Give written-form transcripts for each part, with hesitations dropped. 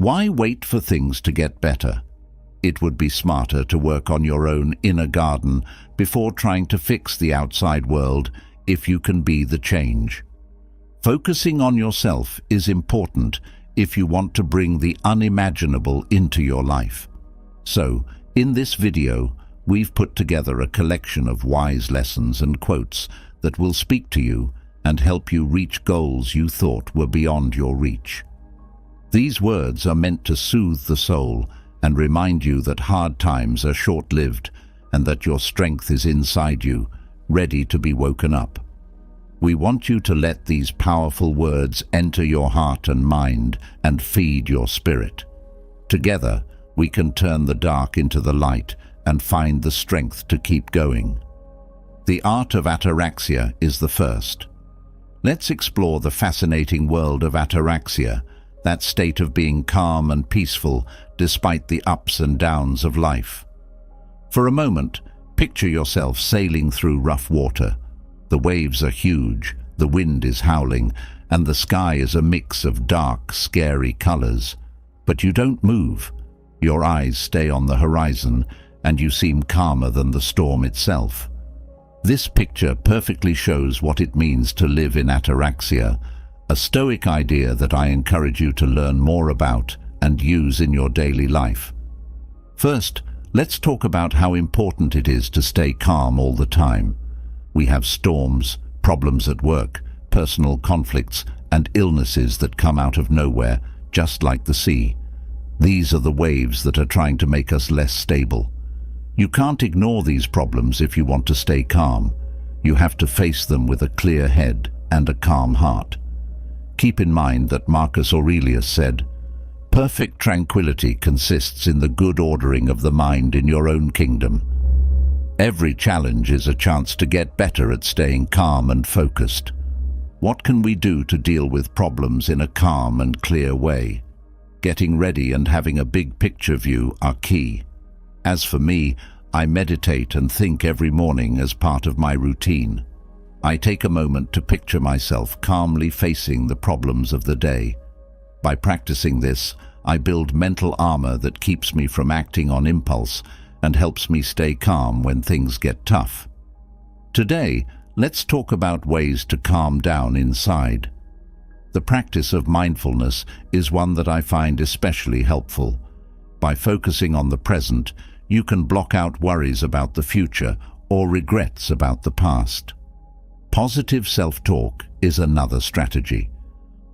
Why wait for things to get better? It would be smarter to work on your own inner garden before trying to fix the outside world if you can be the change. Focusing on yourself is important if you want to bring the unimaginable into your life. So, in this video, we've put together a collection of wise lessons and quotes that will speak to you and help you reach goals you thought were beyond your reach. These words are meant to soothe the soul and remind you that hard times are short-lived and that your strength is inside you, ready to be woken up. We want you to let these powerful words enter your heart and mind and feed your spirit. Together, we can turn the dark into the light and find the strength to keep going. The art of ataraxia is the first. Let's explore the fascinating world of ataraxia, that state of being calm and peaceful despite the ups and downs of life. For a moment, picture yourself sailing through rough water. The waves are huge, the wind is howling, and the sky is a mix of dark, scary colors. But you don't move. Your eyes stay on the horizon, and you seem calmer than the storm itself. This picture perfectly shows what it means to live in ataraxia, a Stoic idea that I encourage you to learn more about and use in your daily life. First, let's talk about how important it is to stay calm all the time. We have storms, problems at work, personal conflicts, and illnesses that come out of nowhere, just like the sea. These are the waves that are trying to make us less stable. You can't ignore these problems if you want to stay calm. You have to face them with a clear head and a calm heart. Keep in mind that Marcus Aurelius said, "Perfect tranquility consists in the good ordering of the mind in your own kingdom." Every challenge is a chance to get better at staying calm and focused. What can we do to deal with problems in a calm and clear way? Getting ready and having a big picture view are key. As for me, I meditate and think every morning as part of my routine. I take a moment to picture myself calmly facing the problems of the day. By practicing this, I build mental armor that keeps me from acting on impulse and helps me stay calm when things get tough. Today, let's talk about ways to calm down inside. The practice of mindfulness is one that I find especially helpful. By focusing on the present, you can block out worries about the future or regrets about the past. Positive self-talk is another strategy.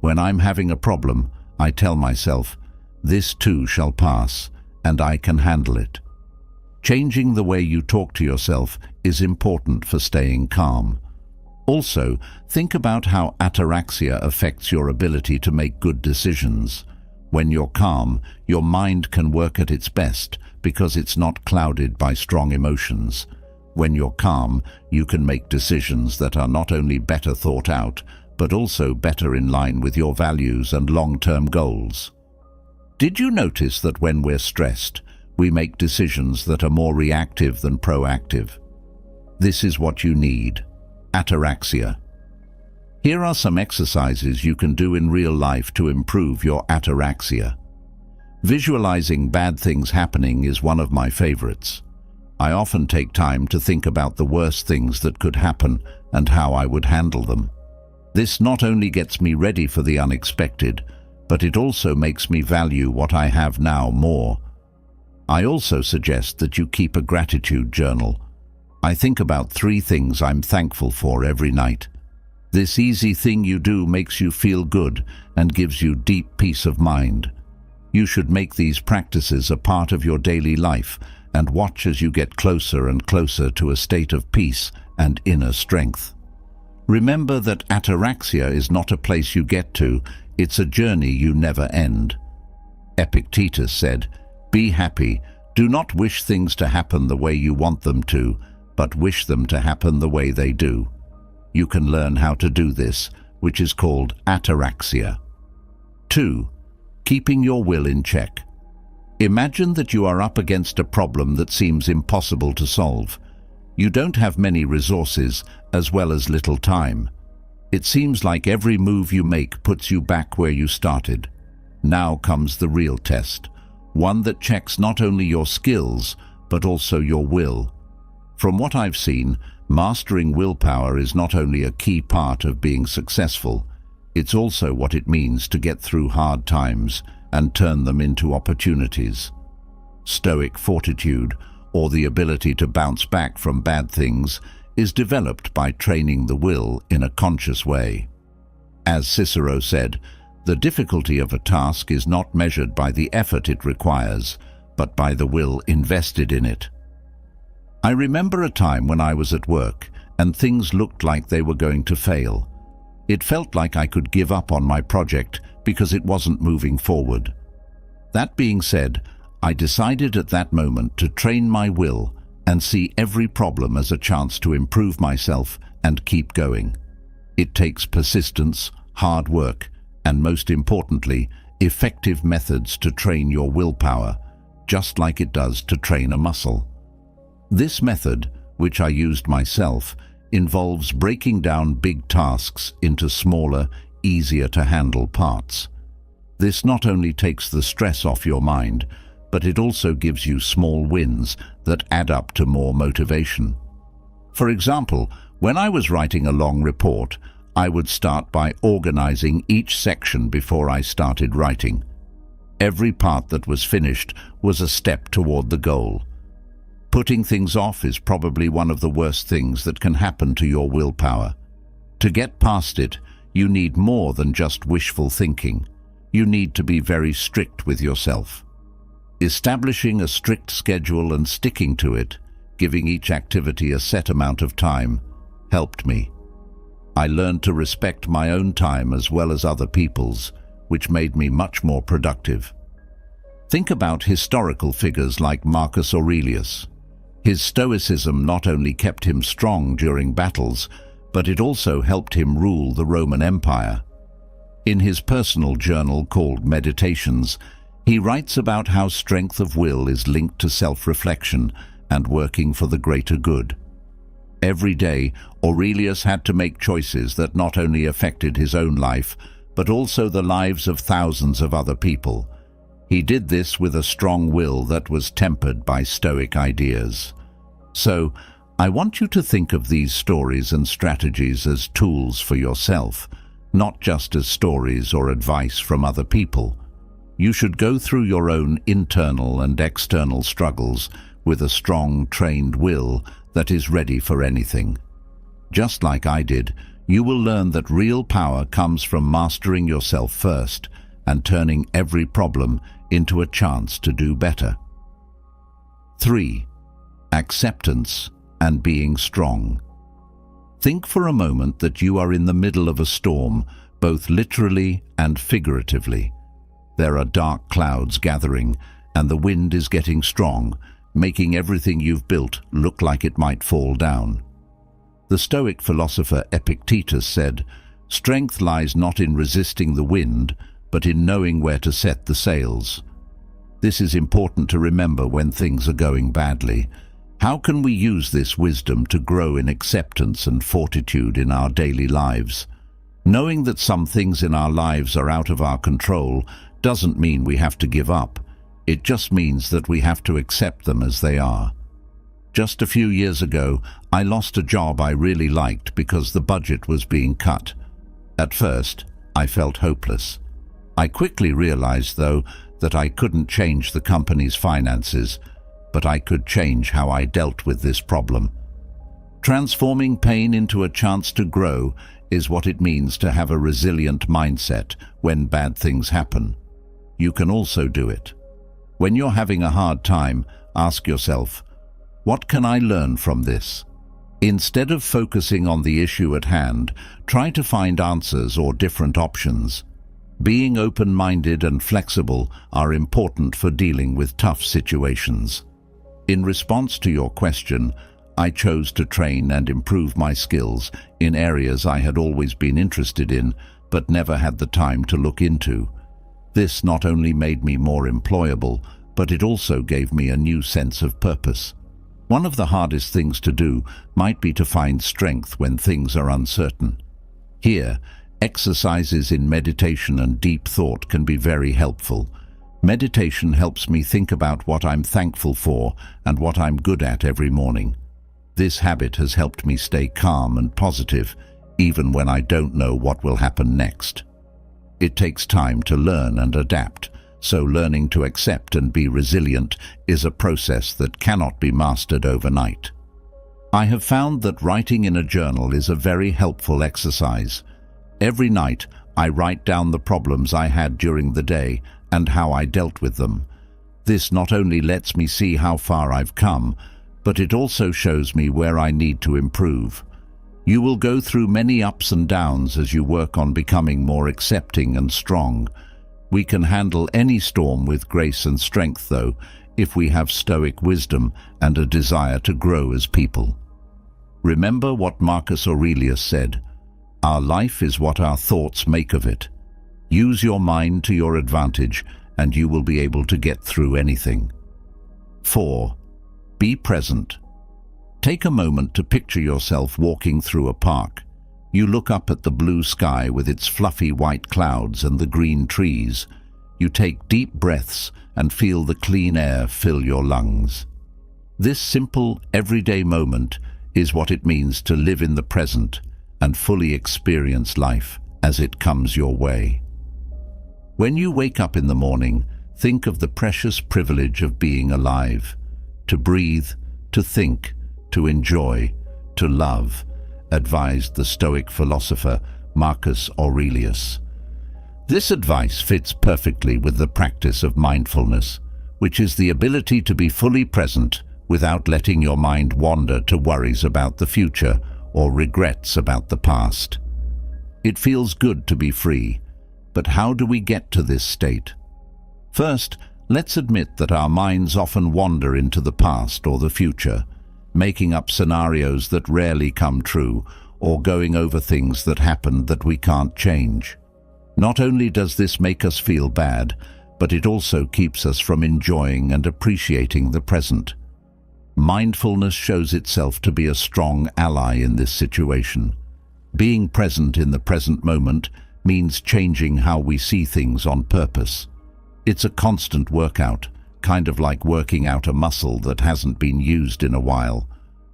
When I'm having a problem, I tell myself, "This too shall pass, and I can handle it." Changing the way you talk to yourself is important for staying calm. Also, think about how ataraxia affects your ability to make good decisions. When you're calm, your mind can work at its best because it's not clouded by strong emotions. When you're calm, you can make decisions that are not only better thought out, but also better in line with your values and long-term goals. Did you notice that when we're stressed, we make decisions that are more reactive than proactive? This is what you need: ataraxia. Here are some exercises you can do in real life to improve your ataraxia. Visualizing bad things happening is one of my favorites. I often take time to think about the worst things that could happen and how I would handle them. This not only gets me ready for the unexpected, but it also makes me value what I have now more. I also suggest that you keep a gratitude journal. I think about 3 things I'm thankful for every night. This easy thing you do makes you feel good and gives you deep peace of mind. You should make these practices a part of your daily life and watch as you get closer and closer to a state of peace and inner strength. Remember that ataraxia is not a place you get to, it's a journey you never end. Epictetus said, "Be happy. Do not wish things to happen the way you want them to, but wish them to happen the way they do." You can learn how to do this, which is called ataraxia. 2. Keeping your will in check. Imagine that you are up against a problem that seems impossible to solve. You don't have many resources as well as little time. It seems like every move you make puts you back where you started. Now comes the real test, one that checks not only your skills, but also your will. From what I've seen, mastering willpower is not only a key part of being successful, it's also what it means to get through hard times and turn them into opportunities. Stoic fortitude, or the ability to bounce back from bad things, is developed by training the will in a conscious way. As Cicero said, the difficulty of a task is not measured by the effort it requires, but by the will invested in it. I remember a time when I was at work and things looked like they were going to fail. It felt like I could give up on my project because it wasn't moving forward. That being said, I decided at that moment to train my will and see every problem as a chance to improve myself and keep going. It takes persistence, hard work, and most importantly, effective methods to train your willpower, just like it does to train a muscle. This method, which I used myself, involves breaking down big tasks into smaller, easier-to-handle parts. This not only takes the stress off your mind, but it also gives you small wins that add up to more motivation. For example, when I was writing a long report, I would start by organizing each section before I started writing. Every part that was finished was a step toward the goal. Putting things off is probably one of the worst things that can happen to your willpower. To get past it, you need more than just wishful thinking. You need to be very strict with yourself. Establishing a strict schedule and sticking to it, giving each activity a set amount of time, helped me. I learned to respect my own time as well as other people's, which made me much more productive. Think about historical figures like Marcus Aurelius. His stoicism not only kept him strong during battles, but it also helped him rule the Roman Empire. In his personal journal called Meditations, he writes about how strength of will is linked to self-reflection and working for the greater good. Every day, Aurelius had to make choices that not only affected his own life, but also the lives of thousands of other people. He did this with a strong will that was tempered by Stoic ideas. So, I want you to think of these stories and strategies as tools for yourself, not just as stories or advice from other people. You should go through your own internal and external struggles with a strong, trained will that is ready for anything. Just like I did, you will learn that real power comes from mastering yourself first and turning every problem into a chance to do better. 3. Acceptance and being strong. Think for a moment that you are in the middle of a storm, both literally and figuratively. There are dark clouds gathering, and the wind is getting strong, making everything you've built look like it might fall down. The Stoic philosopher Epictetus said, "Strength lies not in resisting the wind, but in knowing where to set the sails." This is important to remember when things are going badly. How can we use this wisdom to grow in acceptance and fortitude in our daily lives? Knowing that some things in our lives are out of our control doesn't mean we have to give up. It just means that we have to accept them as they are. Just a few years ago, I lost a job I really liked because the budget was being cut. At first, I felt hopeless. I quickly realized, though, that I couldn't change the company's finances, but I could change how I dealt with this problem. Transforming pain into a chance to grow is what it means to have a resilient mindset when bad things happen. You can also do it. When you're having a hard time, ask yourself, what can I learn from this? Instead of focusing on the issue at hand, try to find answers or different options. Being open-minded and flexible are important for dealing with tough situations. In response to your question, I chose to train and improve my skills in areas I had always been interested in, but never had the time to look into. This not only made me more employable, but it also gave me a new sense of purpose. One of the hardest things to do might be to find strength when things are uncertain. Here, Exercises in meditation and deep thought can be very helpful. Meditation helps me think about what I'm thankful for and what I'm good at every morning. This habit has helped me stay calm and positive, even when I don't know what will happen next. It takes time to learn and adapt, so learning to accept and be resilient is a process that cannot be mastered overnight. I have found that writing in a journal is a very helpful exercise. Every night, I write down the problems I had during the day and how I dealt with them. This not only lets me see how far I've come, but it also shows me where I need to improve. You will go through many ups and downs as you work on becoming more accepting and strong. We can handle any storm with grace and strength, though, if we have Stoic wisdom and a desire to grow as people. Remember what Marcus Aurelius said: "Our life is what our thoughts make of it." Use your mind to your advantage, and you will be able to get through anything. 4. Be present. Take a moment to picture yourself walking through a park. You look up at the blue sky with its fluffy white clouds and the green trees. You take deep breaths and feel the clean air fill your lungs. This simple, everyday moment is what it means to live in the present and fully experience life as it comes your way. When you wake up in the morning, think of the precious privilege of being alive, to breathe, to think, to enjoy, to love, advised the Stoic philosopher Marcus Aurelius. This advice fits perfectly with the practice of mindfulness, which is the ability to be fully present without letting your mind wander to worries about the future or regrets about the past. It feels good to be free, but how do we get to this state? First, let's admit that our minds often wander into the past or the future, making up scenarios that rarely come true or going over things that happened that we can't change. Not only does this make us feel bad, but it also keeps us from enjoying and appreciating the present. Mindfulness shows itself to be a strong ally in this situation. Being present in the present moment means changing how we see things on purpose. It's a constant workout, kind of like working out a muscle that hasn't been used in a while.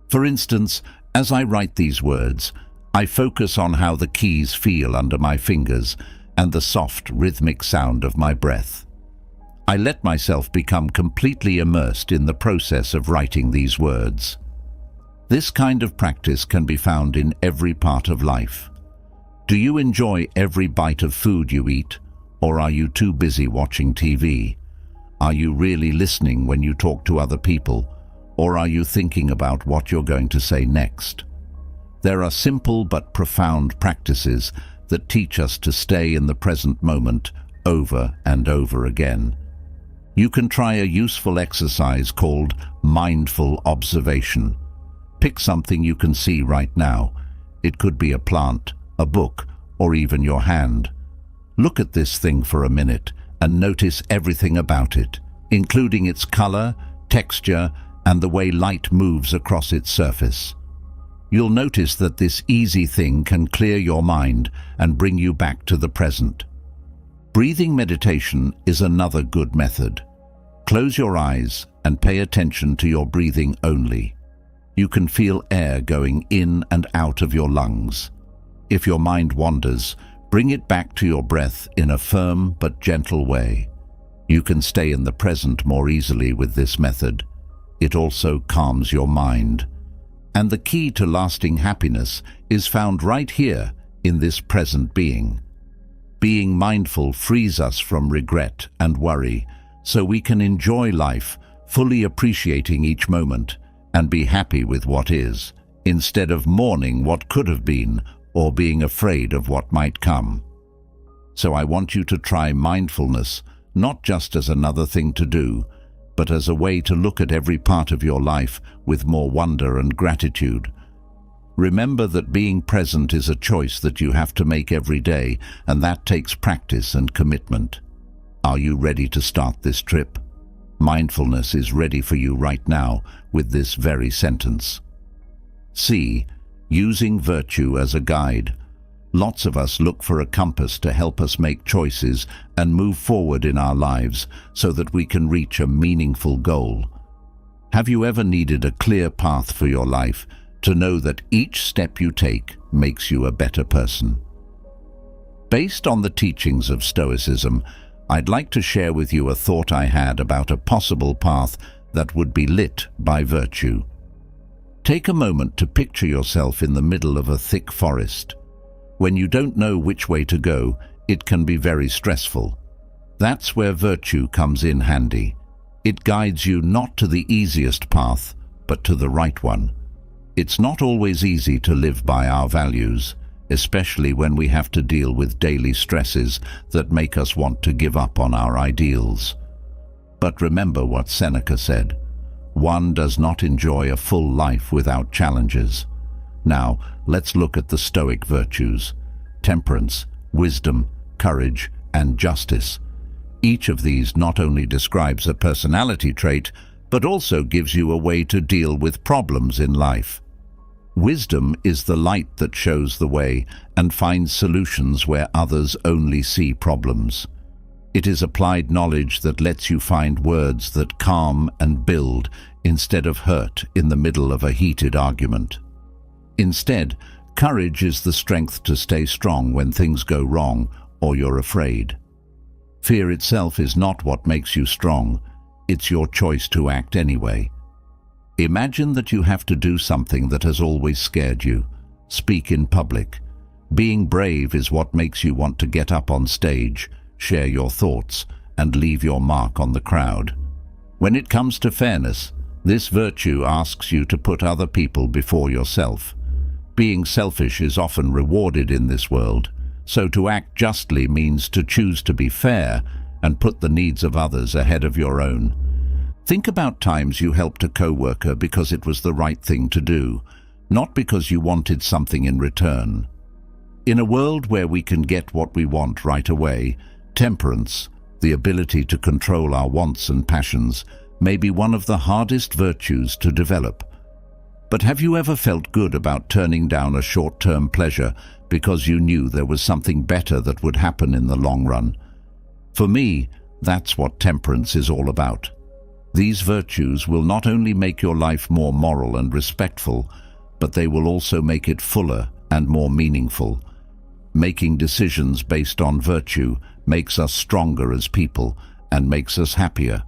For instance, as I write these words, I focus on how the keys feel under my fingers and the soft, rhythmic sound of my breath. I let myself become completely immersed in the process of writing these words. This kind of practice can be found in every part of life. Do you enjoy every bite of food you eat, or are you too busy watching TV? Are you really listening when you talk to other people, or are you thinking about what you're going to say next? There are simple but profound practices that teach us to stay in the present moment over and over again. You can try a useful exercise called mindful observation. Pick something you can see right now. It could be a plant, a book, or even your hand. Look at this thing for a minute and notice everything about it, including its color, texture, and the way light moves across its surface. You'll notice that this easy thing can clear your mind and bring you back to the present. Breathing meditation is another good method. Close your eyes and pay attention to your breathing only. You can feel air going in and out of your lungs. If your mind wanders, bring it back to your breath in a firm but gentle way. You can stay in the present more easily with this method. It also calms your mind. And the key to lasting happiness is found right here in this present being. Being mindful frees us from regret and worry, so we can enjoy life, fully appreciating each moment, and be happy with what is, instead of mourning what could have been or being afraid of what might come. So I want you to try mindfulness, not just as another thing to do, but as a way to look at every part of your life with more wonder and gratitude. Remember that being present is a choice that you have to make every day, and that takes practice and commitment. Are you ready to start this trip? Mindfulness is ready for you right now with this very sentence. C. Using virtue as a guide. Lots of us look for a compass to help us make choices and move forward in our lives so that we can reach a meaningful goal. Have you ever needed a clear path for your life to know that each step you take makes you a better person? Based on the teachings of Stoicism, I'd like to share with you a thought I had about a possible path that would be lit by virtue. Take a moment to picture yourself in the middle of a thick forest. When you don't know which way to go, it can be very stressful. That's where virtue comes in handy. It guides you not to the easiest path, but to the right one. It's not always easy to live by our values, especially when we have to deal with daily stresses that make us want to give up on our ideals. But remember what Seneca said: one does not enjoy a full life without challenges. Now, let's look at the Stoic virtues: temperance, wisdom, courage, and justice. Each of these not only describes a personality trait, but also gives you a way to deal with problems in life. Wisdom is the light that shows the way and finds solutions where others only see problems. It is applied knowledge that lets you find words that calm and build instead of hurt in the middle of a heated argument. Instead, courage is the strength to stay strong when things go wrong or you're afraid. Fear itself is not what makes you strong, it's your choice to act anyway. Imagine that you have to do something that has always scared you: speak in public. Being brave is what makes you want to get up on stage, share your thoughts, and leave your mark on the crowd. When it comes to fairness, this virtue asks you to put other people before yourself. Being selfish is often rewarded in this world, so to act justly means to choose to be fair and put the needs of others ahead of your own. Think about times you helped a co-worker because it was the right thing to do, not because you wanted something in return. In a world where we can get what we want right away, temperance, the ability to control our wants and passions, may be one of the hardest virtues to develop. But have you ever felt good about turning down a short-term pleasure because you knew there was something better that would happen in the long run? For me, that's what temperance is all about. These virtues will not only make your life more moral and respectful, but they will also make it fuller and more meaningful. Making decisions based on virtue makes us stronger as people and makes us happier.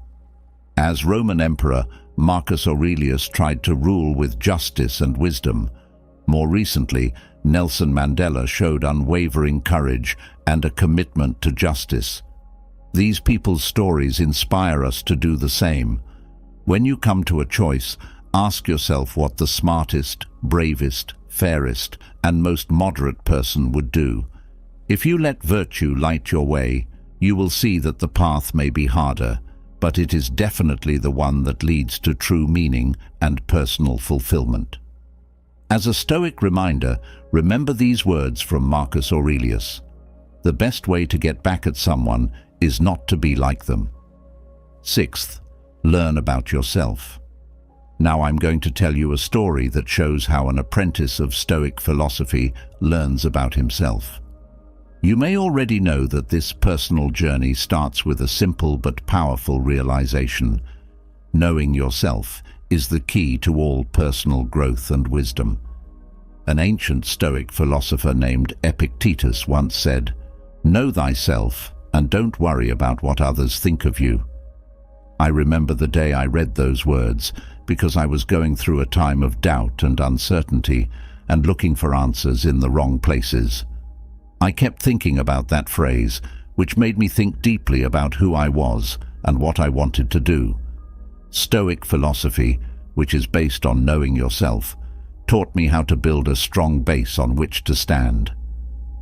As Roman Emperor, Marcus Aurelius tried to rule with justice and wisdom. More recently, Nelson Mandela showed unwavering courage and a commitment to justice. These people's stories inspire us to do the same. When you come to a choice, ask yourself what the smartest, bravest, fairest, and most moderate person would do. If you let virtue light your way, you will see that the path may be harder, but it is definitely the one that leads to true meaning and personal fulfillment. As a Stoic reminder, remember these words from Marcus Aurelius: the best way to get back at someone is not to be like them. Sixth, learn about yourself. Now I'm going to tell you a story that shows how an apprentice of Stoic philosophy learns about himself. You may already know that this personal journey starts with a simple but powerful realization: knowing yourself is the key to all personal growth and wisdom. An ancient Stoic philosopher named Epictetus once said, "Know thyself and don't worry about what others think of you." I remember the day I read those words because I was going through a time of doubt and uncertainty and looking for answers in the wrong places. I kept thinking about that phrase, which made me think deeply about who I was and what I wanted to do. Stoic philosophy, which is based on knowing yourself, taught me how to build a strong base on which to stand.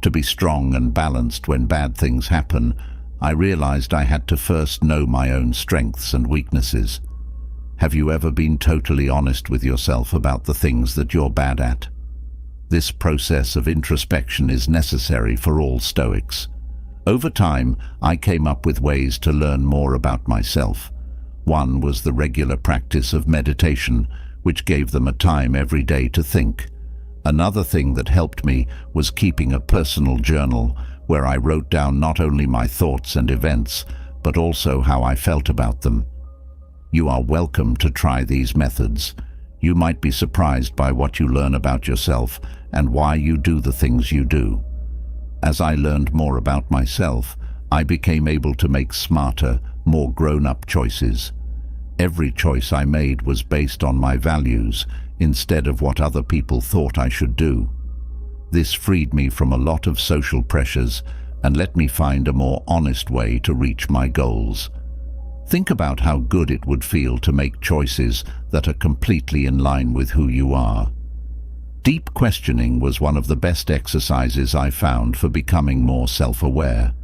To be strong and balanced when bad things happen, I realized I had to first know my own strengths and weaknesses. Have you ever been totally honest with yourself about the things that you're bad at? This process of introspection is necessary for all Stoics. Over time, I came up with ways to learn more about myself. One was the regular practice of meditation, which gave them a time every day to think. Another thing that helped me was keeping a personal journal where I wrote down not only my thoughts and events, but also how I felt about them. You are welcome to try these methods. You might be surprised by what you learn about yourself and why you do the things you do. As I learned more about myself, I became able to make smarter, more grown-up choices. Every choice I made was based on my values instead of what other people thought I should do. This freed me from a lot of social pressures and let me find a more honest way to reach my goals. Think about how good it would feel to make choices that are completely in line with who you are. Deep questioning was one of the best exercises I found for becoming more self-aware.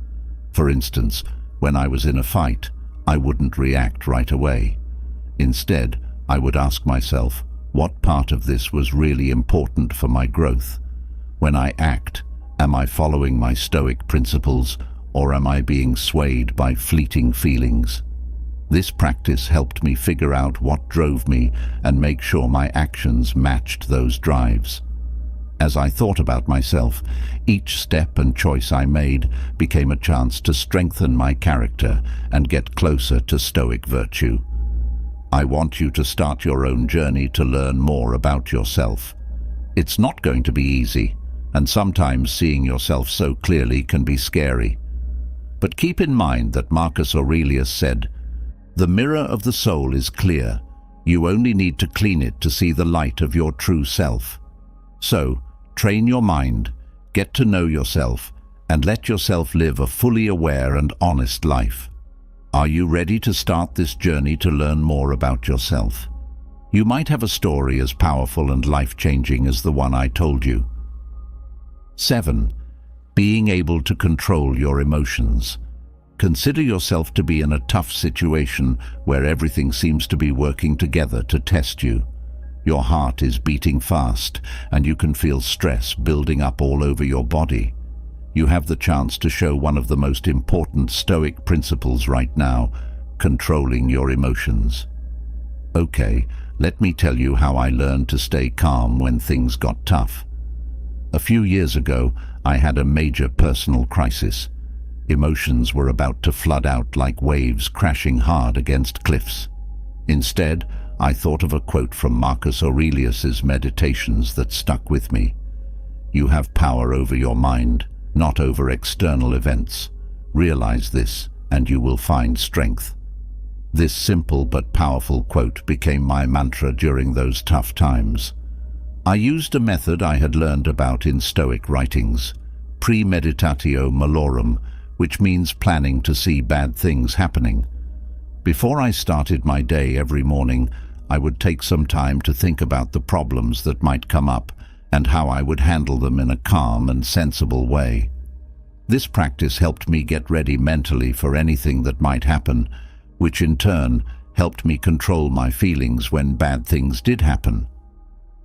For instance, when I was in a fight, I wouldn't react right away. Instead, I would ask myself, what part of this was really important for my growth? When I act, am I following my Stoic principles, or am I being swayed by fleeting feelings? This practice helped me figure out what drove me and make sure my actions matched those drives. As I thought about myself, each step and choice I made became a chance to strengthen my character and get closer to Stoic virtue. I want you to start your own journey to learn more about yourself. It's not going to be easy, and sometimes seeing yourself so clearly can be scary. But keep in mind that Marcus Aurelius said, "The mirror of the soul is clear. You only need to clean it to see the light of your true self." So, train your mind, get to know yourself, and let yourself live a fully aware and honest life. Are you ready to start this journey to learn more about yourself? You might have a story as powerful and life-changing as the one I told you. 7. Being able to control your emotions. Consider yourself to be in a tough situation where everything seems to be working together to test you. Your heart is beating fast, and you can feel stress building up all over your body. You have the chance to show one of the most important Stoic principles right now, controlling your emotions. Okay, let me tell you how I learned to stay calm when things got tough. A few years ago, I had a major personal crisis. Emotions were about to flood out like waves crashing hard against cliffs. Instead, I thought of a quote from Marcus Aurelius's Meditations that stuck with me. "You have power over your mind, not over external events. Realize this, and you will find strength." This simple but powerful quote became my mantra during those tough times. I used a method I had learned about in Stoic writings, premeditatio malorum, which means planning to see bad things happening. Before I started my day every morning, I would take some time to think about the problems that might come up and how I would handle them in a calm and sensible way. This practice helped me get ready mentally for anything that might happen, which in turn helped me control my feelings when bad things did happen.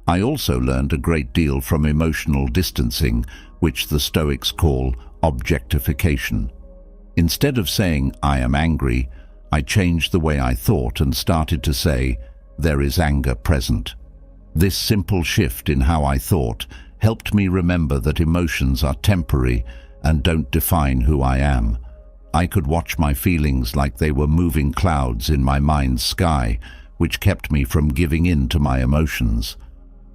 I also learned a great deal from emotional distancing, which the Stoics call objectification. Instead of saying, "I am angry," I changed the way I thought and started to say, "There is anger present." This simple shift in how I thought helped me remember that emotions are temporary and don't define who I am. I could watch my feelings like they were moving clouds in my mind's sky, which kept me from giving in to my emotions.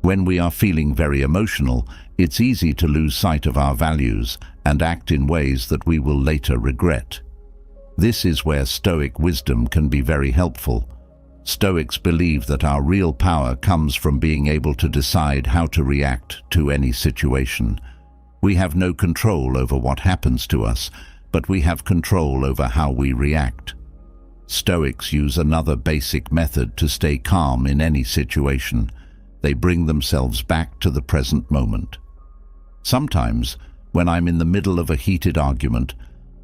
When we are feeling very emotional, it's easy to lose sight of our values and act in ways that we will later regret. This is where Stoic wisdom can be very helpful. Stoics believe that our real power comes from being able to decide how to react to any situation. We have no control over what happens to us, but we have control over how we react. Stoics use another basic method to stay calm in any situation. They bring themselves back to the present moment. Sometimes, when I'm in the middle of a heated argument,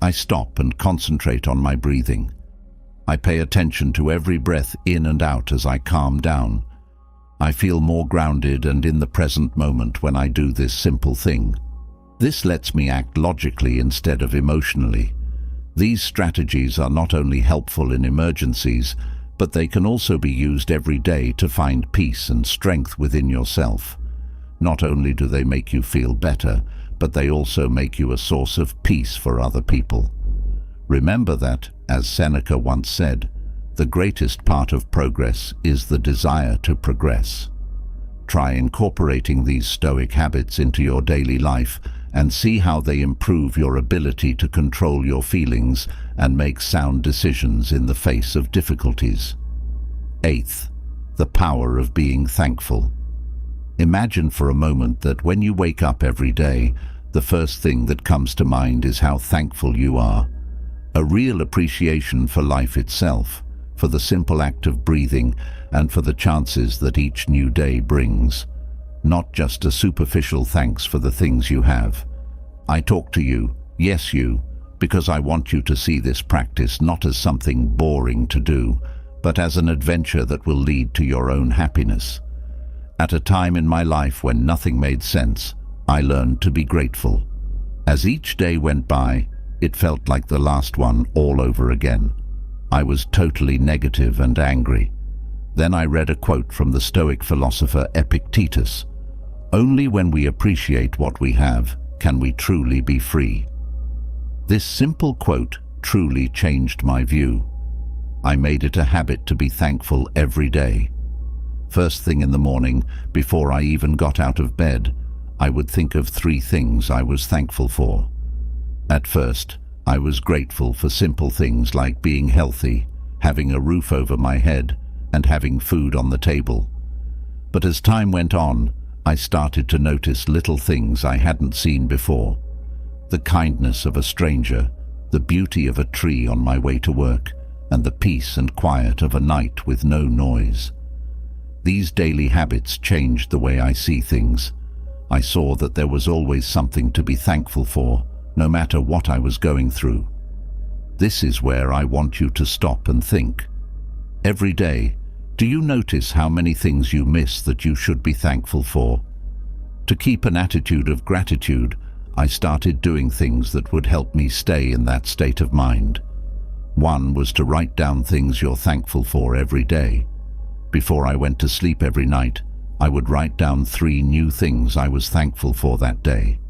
I stop and concentrate on my breathing. I pay attention to every breath in and out as I calm down. I feel more grounded and in the present moment when I do this simple thing. This lets me act logically instead of emotionally. These strategies are not only helpful in emergencies, but they can also be used every day to find peace and strength within yourself. Not only do they make you feel better, but they also make you a source of peace for other people. Remember that, as Seneca once said, the greatest part of progress is the desire to progress. Try incorporating these Stoic habits into your daily life and see how they improve your ability to control your feelings and make sound decisions in the face of difficulties. Eighth, the power of being thankful. Imagine for a moment that when you wake up every day, the first thing that comes to mind is how thankful you are. A real appreciation for life itself, for the simple act of breathing, and for the chances that each new day brings. Not just a superficial thanks for the things you have. I talk to you, yes you, because I want you to see this practice not as something boring to do, but as an adventure that will lead to your own happiness. At a time in my life when nothing made sense, I learned to be grateful. As each day went by, it felt like the last one all over again. I was totally negative and angry. Then I read a quote from the Stoic philosopher Epictetus. Only when we appreciate what we have can we truly be free. This simple quote truly changed my view. I made it a habit to be thankful every day. First thing in the morning, before I even got out of bed, I would think of 3 things I was thankful for. At first, I was grateful for simple things like being healthy, having a roof over my head, and having food on the table. But as time went on, I started to notice little things I hadn't seen before. The kindness of a stranger, the beauty of a tree on my way to work, and the peace and quiet of a night with no noise. These daily habits changed the way I see things. I saw that there was always something to be thankful for, no matter what I was going through. This is where I want you to stop and think. Every day, do you notice how many things you miss that you should be thankful for? To keep an attitude of gratitude, I started doing things that would help me stay in that state of mind. One was to write down things you're thankful for every day. Before I went to sleep every night, I would write down 3 new things I was thankful for that day.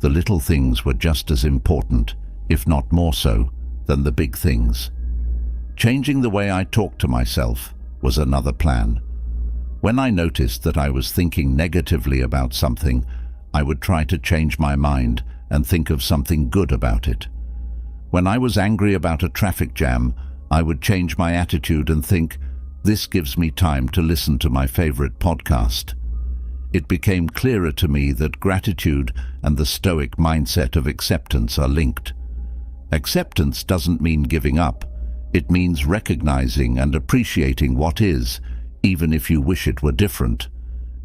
The little things were just as important, if not more so, than the big things. Changing the way I talked to myself was another plan. When I noticed that I was thinking negatively about something, I would try to change my mind and think of something good about it. When I was angry about a traffic jam, I would change my attitude and think, this gives me time to listen to my favorite podcast. It became clearer to me that gratitude and the Stoic mindset of acceptance are linked. Acceptance doesn't mean giving up. It means recognizing and appreciating what is, even if you wish it were different.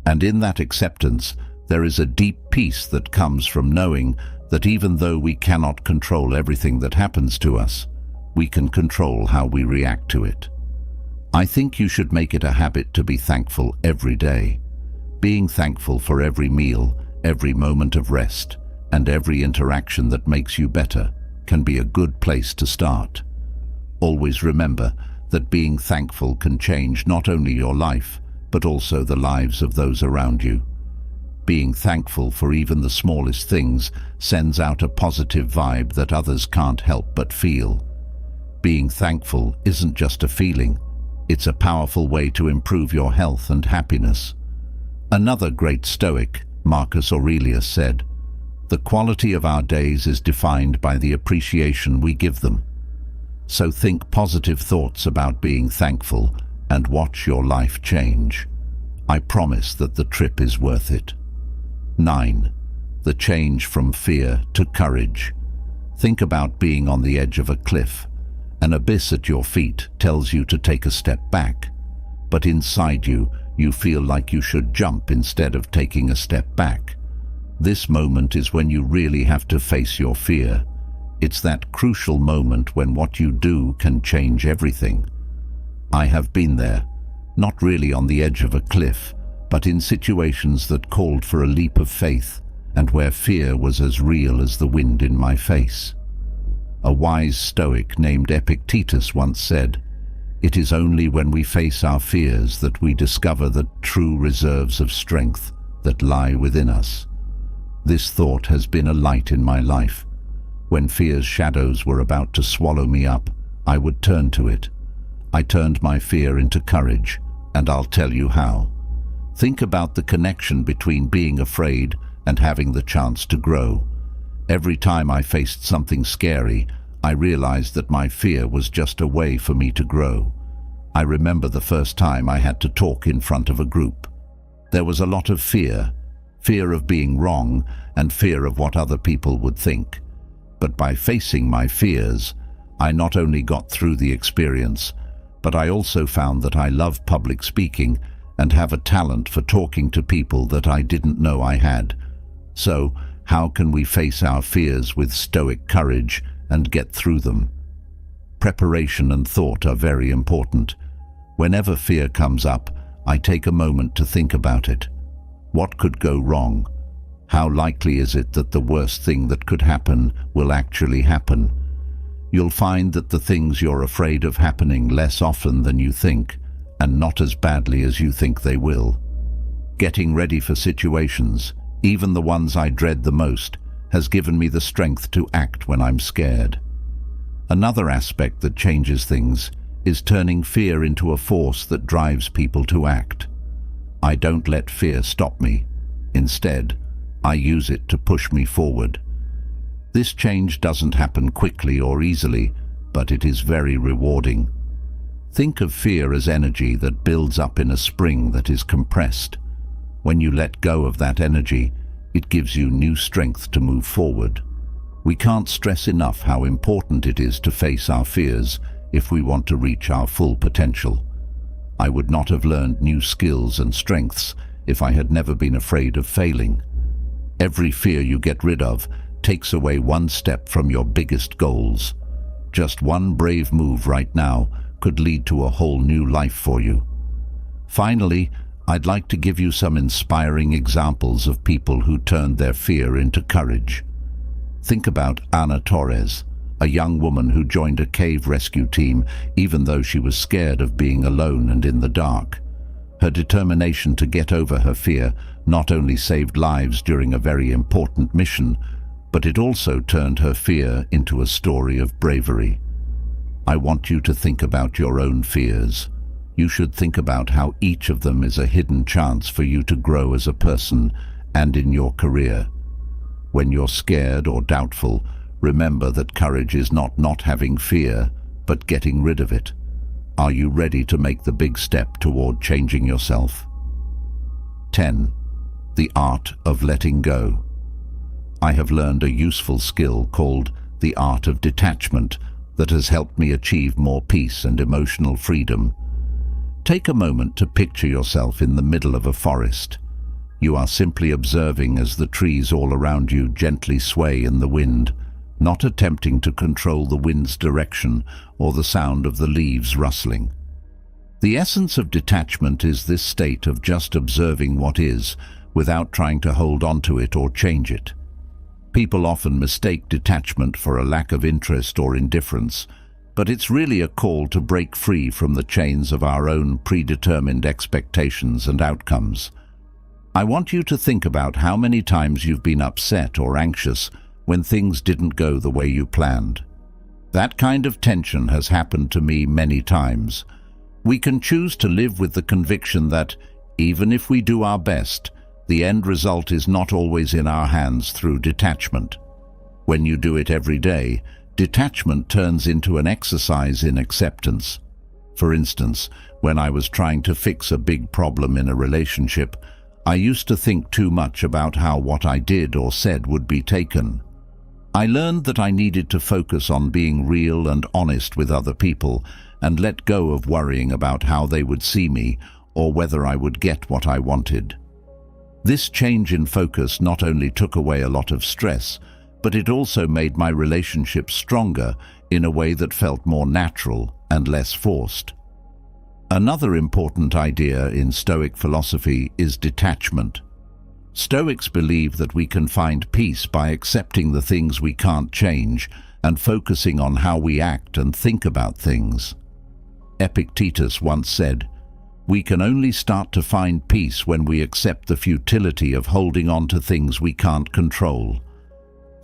And in that acceptance, there is a deep peace that comes from knowing that even though we cannot control everything that happens to us, we can control how we react to it. I think you should make it a habit to be thankful every day. Being thankful for every meal, every moment of rest, and every interaction that makes you better can be a good place to start. Always remember that being thankful can change not only your life, but also the lives of those around you. Being thankful for even the smallest things sends out a positive vibe that others can't help but feel. Being thankful isn't just a feeling, it's a powerful way to improve your health and happiness. Another great Stoic, Marcus Aurelius, said, "The quality of our days is defined by the appreciation we give them." So think positive thoughts about being thankful and watch your life change. I promise that the trip is worth it. 9. The change from fear to courage. Think about being on the edge of a cliff. An abyss at your feet tells you to take a step back, but inside you, you feel like you should jump instead of taking a step back. This moment is when you really have to face your fear. It's that crucial moment when what you do can change everything. I have been there, not really on the edge of a cliff, but in situations that called for a leap of faith and where fear was as real as the wind in my face. A wise Stoic named Epictetus once said, "It is only when we face our fears that we discover the true reserves of strength that lie within us. This thought has been a light in my life. When fear's shadows were about to swallow me up, I would turn to it. I turned my fear into courage, and I'll tell you how. Think about the connection between being afraid and having the chance to grow. Every time I faced something scary, I realized that my fear was just a way for me to grow. I remember the first time I had to talk in front of a group. There was a lot of fear of being wrong and fear of what other people would think. But by facing my fears, I not only got through the experience, but I also found that I love public speaking and have a talent for talking to people that I didn't know I had. So, how can we face our fears with stoic courage and get through them? Preparation and thought are very important. Whenever fear comes up, I take a moment to think about it. What could go wrong? How likely is it that the worst thing that could happen will actually happen? You'll find that the things you're afraid of happening less often than you think, and not as badly as you think they will. Getting ready for situations, even the ones I dread the most, has given me the strength to act when I'm scared. Another aspect that changes things is turning fear into a force that drives people to act. I don't let fear stop me. Instead, I use it to push me forward. This change doesn't happen quickly or easily, but it is very rewarding. Think of fear as energy that builds up in a spring that is compressed. When you let go of that energy, it gives you new strength to move forward. We can't stress enough how important it is to face our fears if we want to reach our full potential. I would not have learned new skills and strengths if I had never been afraid of failing. Every fear you get rid of takes away one step from your biggest goals. Just one brave move right now could lead to a whole new life for you. Finally, I'd like to give you some inspiring examples of people who turned their fear into courage. Think about Ana Torres, a young woman who joined a cave rescue team even though she was scared of being alone and in the dark. Her determination to get over her fear not only saved lives during a very important mission, but it also turned her fear into a story of bravery. I want you to think about your own fears. You should think about how each of them is a hidden chance for you to grow as a person and in your career. When you're scared or doubtful, remember that courage is not having fear, but getting rid of it. Are you ready to make the big step toward changing yourself? 10. The art of letting go. I have learned a useful skill called the art of detachment that has helped me achieve more peace and emotional freedom. Take a moment to picture yourself in the middle of a forest. You are simply observing as the trees all around you gently sway in the wind, not attempting to control the wind's direction or the sound of the leaves rustling. The essence of detachment is this state of just observing what is, without trying to hold on to it or change it. People often mistake detachment for a lack of interest or indifference, but it's really a call to break free from the chains of our own predetermined expectations and outcomes. I want you to think about how many times you've been upset or anxious when things didn't go the way you planned. That kind of tension has happened to me many times. We can choose to live with the conviction that, even if we do our best, the end result is not always in our hands through detachment. When you do it every day, detachment turns into an exercise in acceptance. For instance, when I was trying to fix a big problem in a relationship, I used to think too much about how what I did or said would be taken. I learned that I needed to focus on being real and honest with other people and let go of worrying about how they would see me or whether I would get what I wanted. This change in focus not only took away a lot of stress, but it also made my relationship stronger in a way that felt more natural and less forced. Another important idea in Stoic philosophy is detachment. Stoics believe that we can find peace by accepting the things we can't change and focusing on how we act and think about things. Epictetus once said, We can only start to find peace when we accept the futility of holding on to things we can't control.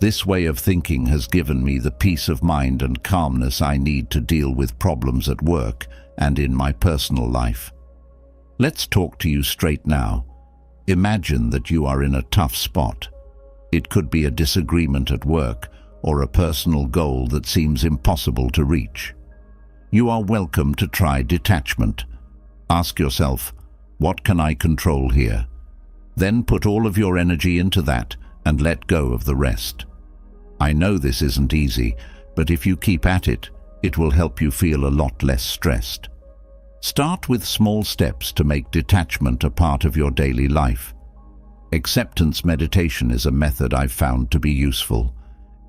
This way of thinking has given me the peace of mind and calmness I need to deal with problems at work and in my personal life. Let's talk to you straight now. Imagine that you are in a tough spot. It could be a disagreement at work or a personal goal that seems impossible to reach. You are welcome to try detachment. Ask yourself, what can I control here? Then put all of your energy into that and let go of the rest. I know this isn't easy, but if you keep at it, it will help you feel a lot less stressed. Start with small steps to make detachment a part of your daily life. Acceptance meditation is a method I've found to be useful.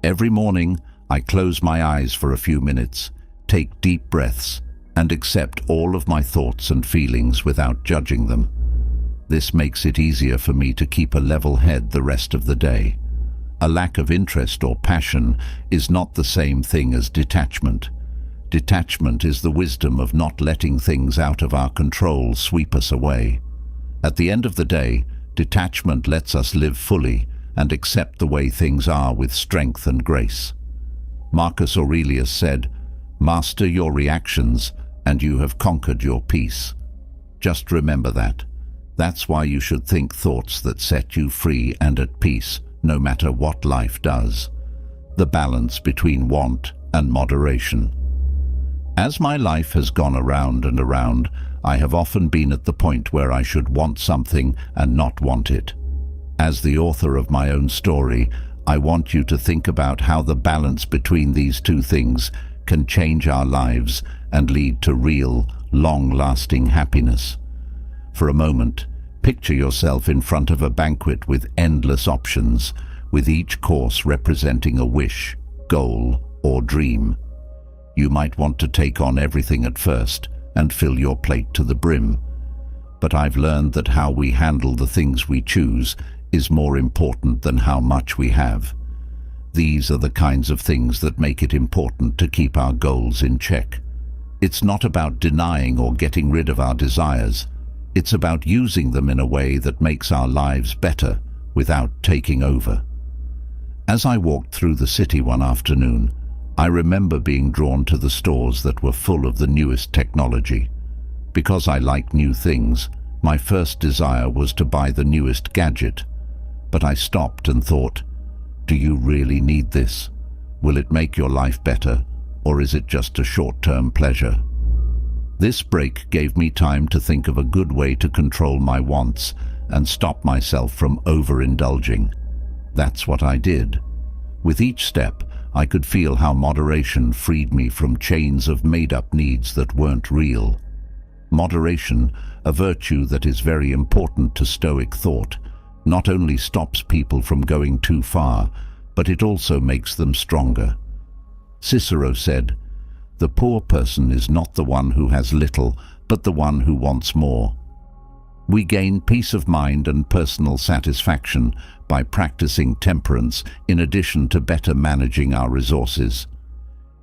Every morning, I close my eyes for a few minutes, take deep breaths, and accept all of my thoughts and feelings without judging them. This makes it easier for me to keep a level head the rest of the day. A lack of interest or passion is not the same thing as detachment. Detachment is the wisdom of not letting things out of our control sweep us away. At the end of the day, detachment lets us live fully and accept the way things are with strength and grace. Marcus Aurelius said, "Master your reactions, and you have conquered your peace." Just remember that. That's why you should think thoughts that set you free and at peace, no matter what life does. The balance between want and moderation. As my life has gone around and around, I have often been at the point where I should want something and not want it. As the author of my own story, I want you to think about how the balance between these two things can change our lives and lead to real, long-lasting happiness. For a moment, picture yourself in front of a banquet with endless options, with each course representing a wish, goal, or dream. You might want to take on everything at first and fill your plate to the brim. But I've learned that how we handle the things we choose is more important than how much we have. These are the kinds of things that make it important to keep our goals in check. It's not about denying or getting rid of our desires. It's about using them in a way that makes our lives better without taking over. As I walked through the city one afternoon, I remember being drawn to the stores that were full of the newest technology. Because I like new things, my first desire was to buy the newest gadget. But I stopped and thought, do you really need this? Will it make your life better, or is it just a short-term pleasure? This break gave me time to think of a good way to control my wants and stop myself from overindulging. That's what I did. With each step, I could feel how moderation freed me from chains of made-up needs that weren't real. Moderation, a virtue that is very important to Stoic thought, not only stops people from going too far, but it also makes them stronger. Cicero said, "The poor person is not the one who has little, but the one who wants more." We gain peace of mind and personal satisfaction by practicing temperance in addition to better managing our resources.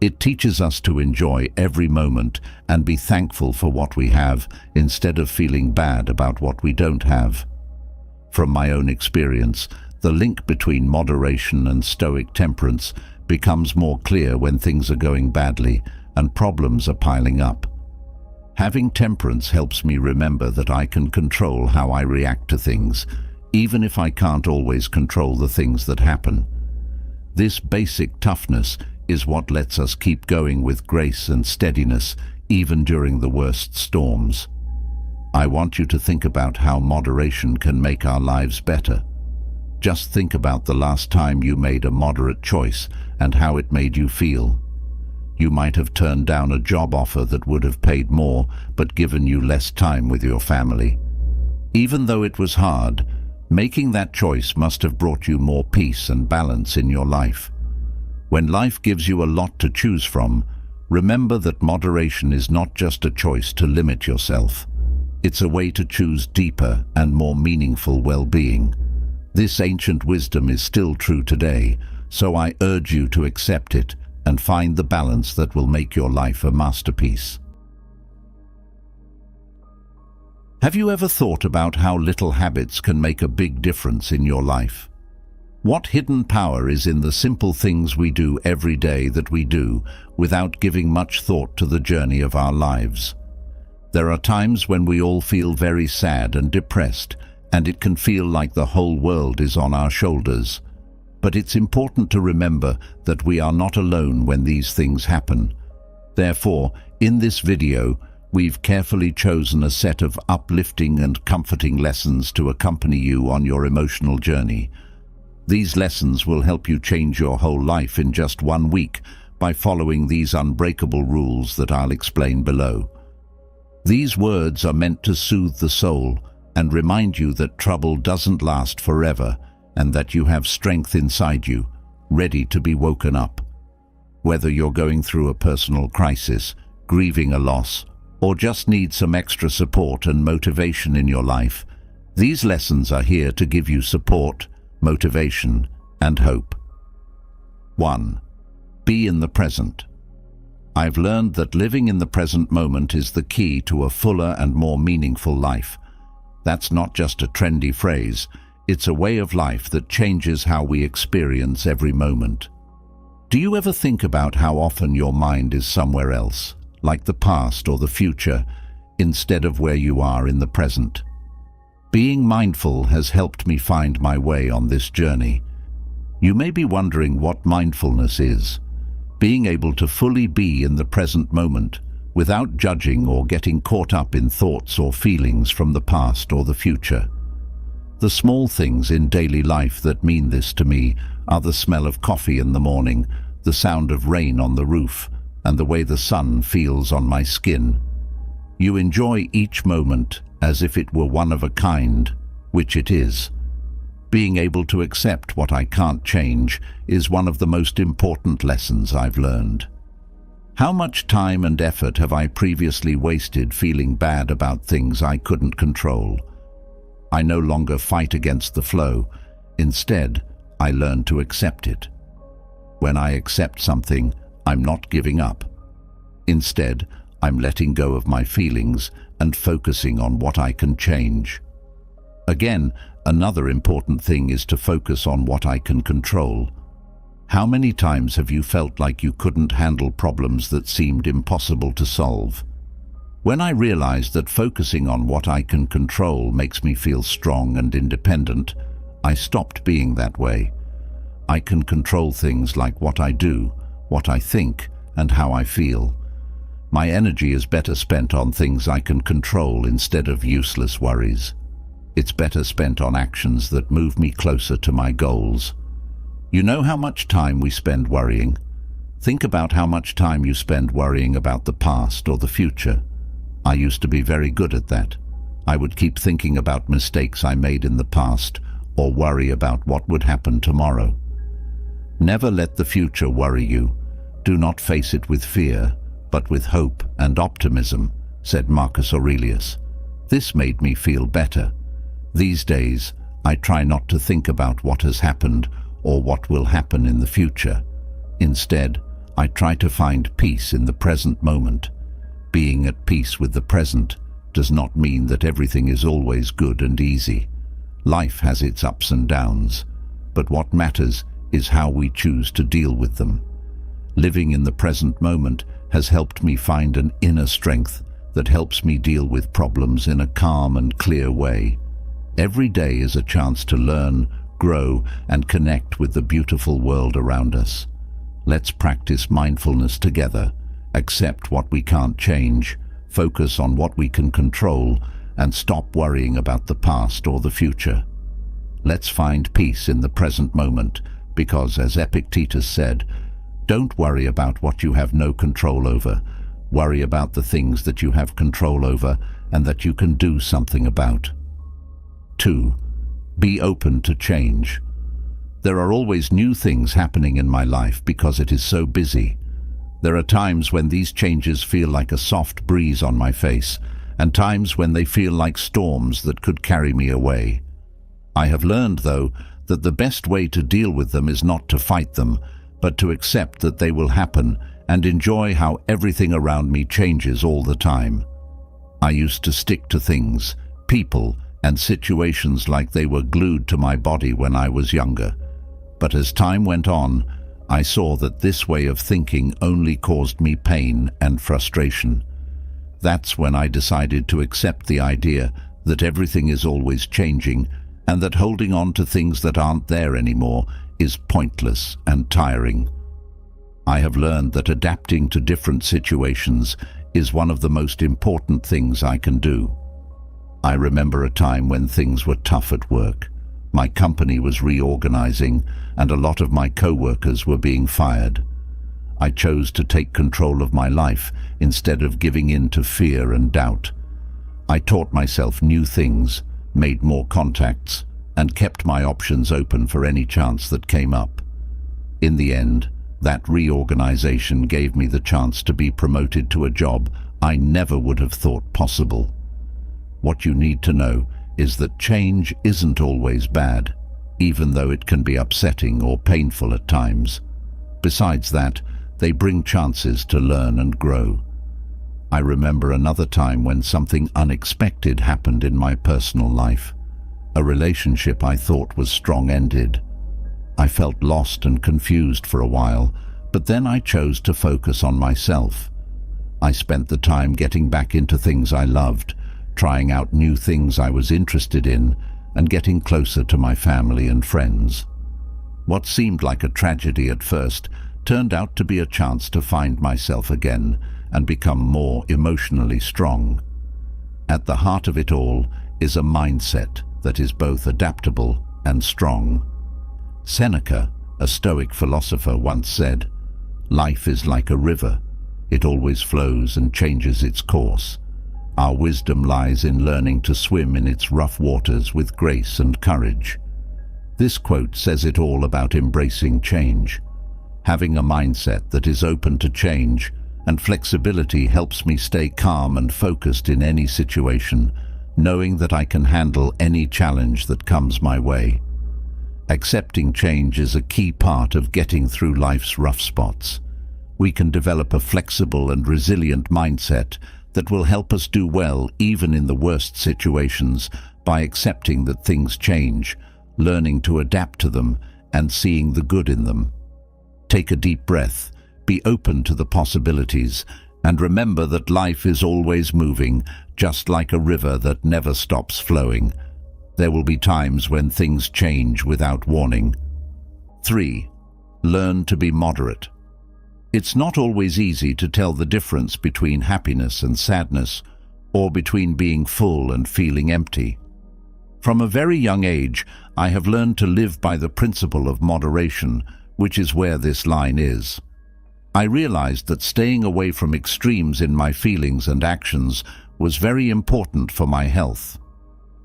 It teaches us to enjoy every moment and be thankful for what we have instead of feeling bad about what we don't have. From my own experience, the link between moderation and Stoic temperance becomes more clear when things are going badly and problems are piling up. Having temperance helps me remember that I can control how I react to things, even if I can't always control the things that happen. This basic toughness is what lets us keep going with grace and steadiness, even during the worst storms. I want you to think about how moderation can make our lives better. Just think about the last time you made a moderate choice and how it made you feel. You might have turned down a job offer that would have paid more but given you less time with your family. Even though it was hard, making that choice must have brought you more peace and balance in your life. When life gives you a lot to choose from, remember that moderation is not just a choice to limit yourself. It's a way to choose deeper and more meaningful well-being. This ancient wisdom is still true today, so I urge you to accept it and find the balance that will make your life a masterpiece. Have you ever thought about how little habits can make a big difference in your life? What hidden power is in the simple things we do every day that we do without giving much thought to the journey of our lives? There are times when we all feel very sad and depressed, and it can feel like the whole world is on our shoulders. But it's important to remember that we are not alone when these things happen. Therefore, in this video, we've carefully chosen a set of uplifting and comforting lessons to accompany you on your emotional journey. These lessons will help you change your whole life in just 1 week by following these unbreakable rules that I'll explain below. These words are meant to soothe the soul and remind you that trouble doesn't last forever and that you have strength inside you, ready to be woken up. Whether you're going through a personal crisis, grieving a loss, or just need some extra support and motivation in your life, these lessons are here to give you support, motivation, and hope. 1. Be in the present. I've learned that living in the present moment is the key to a fuller and more meaningful life. That's not just a trendy phrase, it's a way of life that changes how we experience every moment. Do you ever think about how often your mind is somewhere else, like the past or the future, instead of where you are in the present? Being mindful has helped me find my way on this journey. You may be wondering what mindfulness is. Being able to fully be in the present moment, without judging or getting caught up in thoughts or feelings from the past or the future. The small things in daily life that mean this to me are the smell of coffee in the morning, the sound of rain on the roof, and the way the sun feels on my skin. You enjoy each moment as if it were one of a kind, which it is. Being able to accept what I can't change is one of the most important lessons I've learned. How much time and effort have I previously wasted feeling bad about things I couldn't control? I no longer fight against the flow. Instead, I learn to accept it. When I accept something, I'm not giving up. Instead, I'm letting go of my feelings and focusing on what I can change. Again, another important thing is to focus on what I can control. How many times have you felt like you couldn't handle problems that seemed impossible to solve? When I realized that focusing on what I can control makes me feel strong and independent, I stopped being that way. I can control things like what I do, what I think, and how I feel. My energy is better spent on things I can control instead of useless worries. It's better spent on actions that move me closer to my goals. You know how much time we spend worrying? Think about how much time you spend worrying about the past or the future. I used to be very good at that. I would keep thinking about mistakes I made in the past or worry about what would happen tomorrow. Never let the future worry you. Do not face it with fear, but with hope and optimism, said Marcus Aurelius. This made me feel better. These days, I try not to think about what has happened or what will happen in the future. Instead, I try to find peace in the present moment. Being at peace with the present does not mean that everything is always good and easy. Life has its ups and downs, but what matters is how we choose to deal with them. Living in the present moment has helped me find an inner strength that helps me deal with problems in a calm and clear way. Every day is a chance to learn, grow, and connect with the beautiful world around us. Let's practice mindfulness together, accept what we can't change, focus on what we can control, and stop worrying about the past or the future. Let's find peace in the present moment, because, as Epictetus said, don't worry about what you have no control over. Worry about the things that you have control over and that you can do something about. 2. Be open to change. There are always new things happening in my life because it is so busy. There are times when these changes feel like a soft breeze on my face, and times when they feel like storms that could carry me away. I have learned, though, that the best way to deal with them is not to fight them, but to accept that they will happen and enjoy how everything around me changes all the time. I used to stick to things, people and situations like they were glued to my body when I was younger. But as time went on, I saw that this way of thinking only caused me pain and frustration. That's when I decided to accept the idea that everything is always changing and that holding on to things that aren't there anymore is pointless and tiring. I have learned that adapting to different situations is one of the most important things I can do. I remember a time when things were tough at work. My company was reorganizing and a lot of my co-workers were being fired. I chose to take control of my life instead of giving in to fear and doubt. I taught myself new things, made more contacts, and kept my options open for any chance that came up. In the end, that reorganization gave me the chance to be promoted to a job I never would have thought possible. What you need to know is that change isn't always bad, even though it can be upsetting or painful at times. Besides that, they bring chances to learn and grow. I remember another time when something unexpected happened in my personal life. A relationship I thought was strong ended. I felt lost and confused for a while, but then I chose to focus on myself. I spent the time getting back into things I loved, trying out new things I was interested in, and getting closer to my family and friends. What seemed like a tragedy at first turned out to be a chance to find myself again and become more emotionally strong. At the heart of it all is a mindset that is both adaptable and strong. Seneca, a Stoic philosopher, once said, "Life is like a river. It always flows and changes its course. Our wisdom lies in learning to swim in its rough waters with grace and courage." This quote says it all about embracing change. Having a mindset that is open to change and flexibility helps me stay calm and focused in any situation, knowing that I can handle any challenge that comes my way. Accepting change is a key part of getting through life's rough spots. We can develop a flexible and resilient mindset that will help us do well even in the worst situations by accepting that things change, learning to adapt to them, and seeing the good in them. Take a deep breath, be open to the possibilities, and remember that life is always moving, just like a river that never stops flowing. There will be times when things change without warning. 3. Learn to be moderate. It's not always easy to tell the difference between happiness and sadness, or between being full and feeling empty. From a very young age, I have learned to live by the principle of moderation, which is where this line is. I realized that staying away from extremes in my feelings and actions was very important for my health.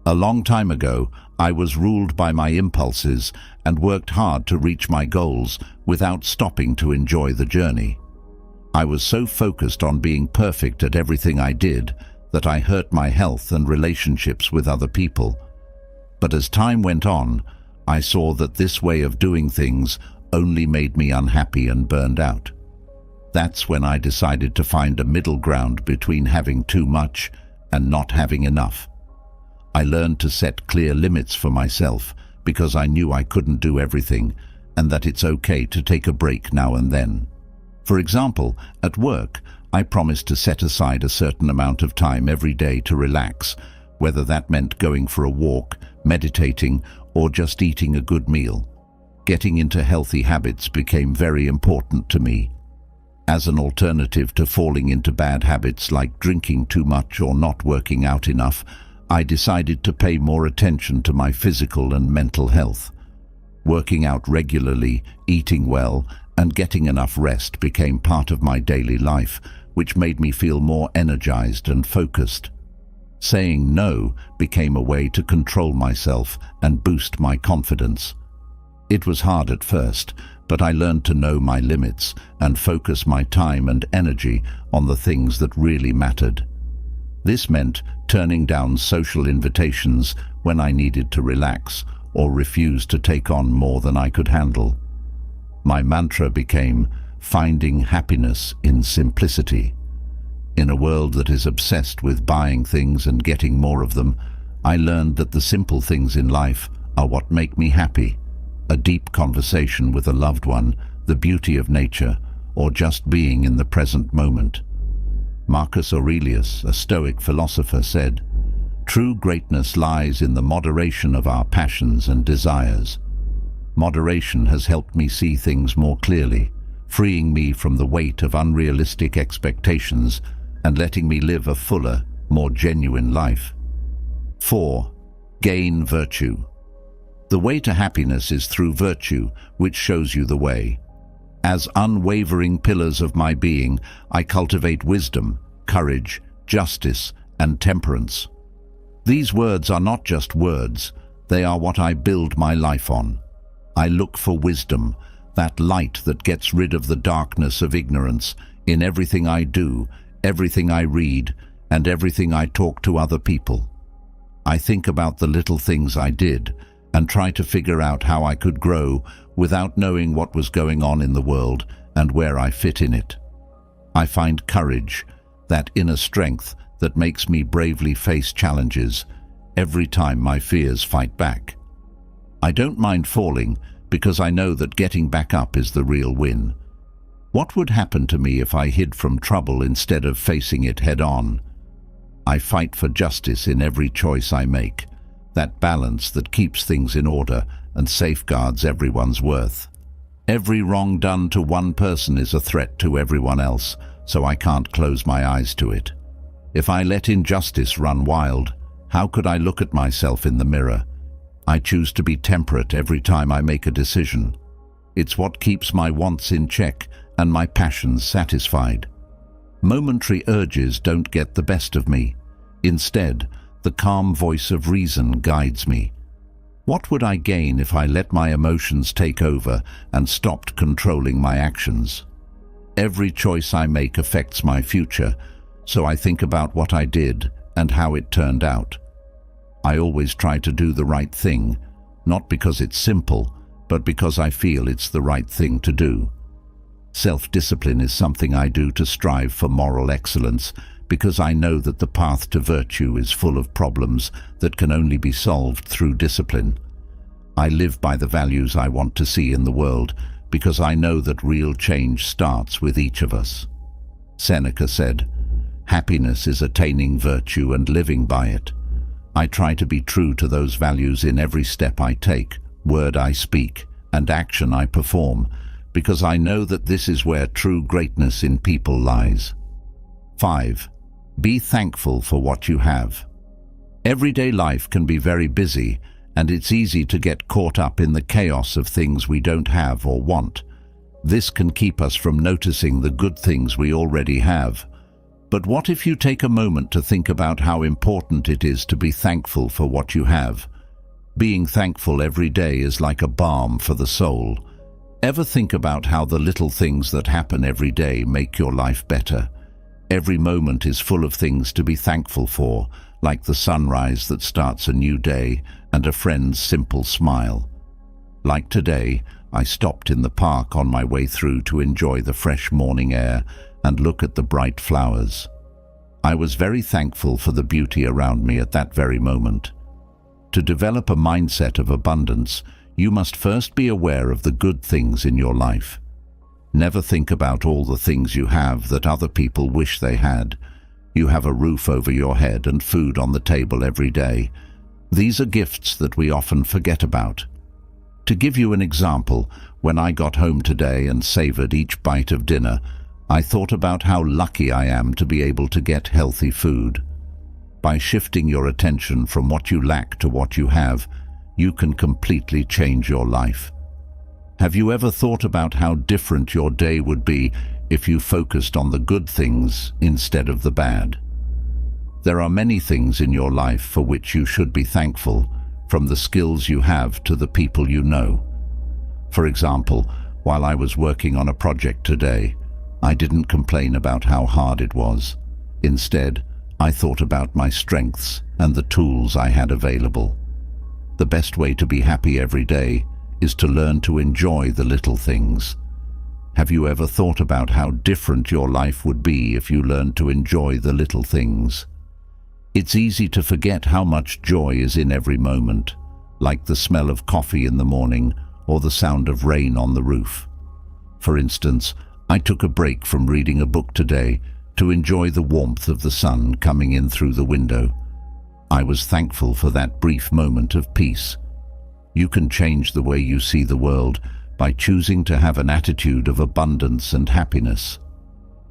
A long time ago, I was ruled by my impulses and worked hard to reach my goals without stopping to enjoy the journey. I was so focused on being perfect at everything I did that I hurt my health and relationships with other people. But as time went on, I saw that this way of doing things only made me unhappy and burned out. That's when I decided to find a middle ground between having too much and not having enough. I learned to set clear limits for myself because I knew I couldn't do everything and that it's okay to take a break now and then. For example, at work, I promised to set aside a certain amount of time every day to relax, whether that meant going for a walk, meditating, or just eating a good meal. Getting into healthy habits became very important to me. As an alternative to falling into bad habits like drinking too much or not working out enough, I decided to pay more attention to my physical and mental health. Working out regularly, eating well, and getting enough rest became part of my daily life, which made me feel more energized and focused. Saying no became a way to control myself and boost my confidence. It was hard at first, but I learned to know my limits and focus my time and energy on the things that really mattered. This meant turning down social invitations when I needed to relax or refuse to take on more than I could handle. My mantra became finding happiness in simplicity. In a world that is obsessed with buying things and getting more of them, I learned that the simple things in life are what make me happy. A deep conversation with a loved one, the beauty of nature, or just being in the present moment. Marcus Aurelius, a Stoic philosopher, said, "True greatness lies in the moderation of our passions and desires." Moderation has helped me see things more clearly, freeing me from the weight of unrealistic expectations and letting me live a fuller, more genuine life. 4. Gain virtue. The way to happiness is through virtue, which shows you the way. As unwavering pillars of my being, I cultivate wisdom, courage, justice, and temperance. These words are not just words, they are what I build my life on. I look for wisdom, that light that gets rid of the darkness of ignorance, in everything I do, everything I read, and everything I talk to other people. I think about the little things I did, and try to figure out how I could grow without knowing what was going on in the world and where I fit in it. I find courage, that inner strength that makes me bravely face challenges every time my fears fight back. I don't mind falling because I know that getting back up is the real win. What would happen to me if I hid from trouble instead of facing it head-on? I fight for justice in every choice I make, that balance that keeps things in order and safeguards everyone's worth. Every wrong done to one person is a threat to everyone else, so I can't close my eyes to it. If I let injustice run wild, how could I look at myself in the mirror? I choose to be temperate every time I make a decision. It's what keeps my wants in check and my passions satisfied. Momentary urges don't get the best of me. Instead, the calm voice of reason guides me. What would I gain if I let my emotions take over and stopped controlling my actions? Every choice I make affects my future, so I think about what I did and how it turned out. I always try to do the right thing, not because it's simple, but because I feel it's the right thing to do. Self-discipline is something I do to strive for moral excellence, because I know that the path to virtue is full of problems that can only be solved through discipline. I live by the values I want to see in the world, because I know that real change starts with each of us. Seneca said, "Happiness is attaining virtue and living by it." I try to be true to those values in every step I take, word I speak, and action I perform, because I know that this is where true greatness in people lies. 5. Be thankful for what you have. Everyday life can be very busy, and it's easy to get caught up in the chaos of things we don't have or want. This can keep us from noticing the good things we already have. But what if you take a moment to think about how important it is to be thankful for what you have? Being thankful every day is like a balm for the soul. Ever think about how the little things that happen every day make your life better? Every moment is full of things to be thankful for, like the sunrise that starts a new day and a friend's simple smile. Like today, I stopped in the park on my way through to enjoy the fresh morning air and look at the bright flowers. I was very thankful for the beauty around me at that very moment. To develop a mindset of abundance, you must first be aware of the good things in your life. Never think about all the things you have that other people wish they had. You have a roof over your head and food on the table every day. These are gifts that we often forget about. To give you an example, when I got home today and savored each bite of dinner, I thought about how lucky I am to be able to get healthy food. By shifting your attention from what you lack to what you have, you can completely change your life. Have you ever thought about how different your day would be if you focused on the good things instead of the bad? There are many things in your life for which you should be thankful, from the skills you have to the people you know. For example, while I was working on a project today, I didn't complain about how hard it was. Instead, I thought about my strengths and the tools I had available. The best way to be happy every day is to learn to enjoy the little things. Have you ever thought about how different your life would be if you learned to enjoy the little things? It's easy to forget how much joy is in every moment, like the smell of coffee in the morning or the sound of rain on the roof. For instance, I took a break from reading a book today to enjoy the warmth of the sun coming in through the window. I was thankful for that brief moment of peace. You can change the way you see the world by choosing to have an attitude of abundance and happiness.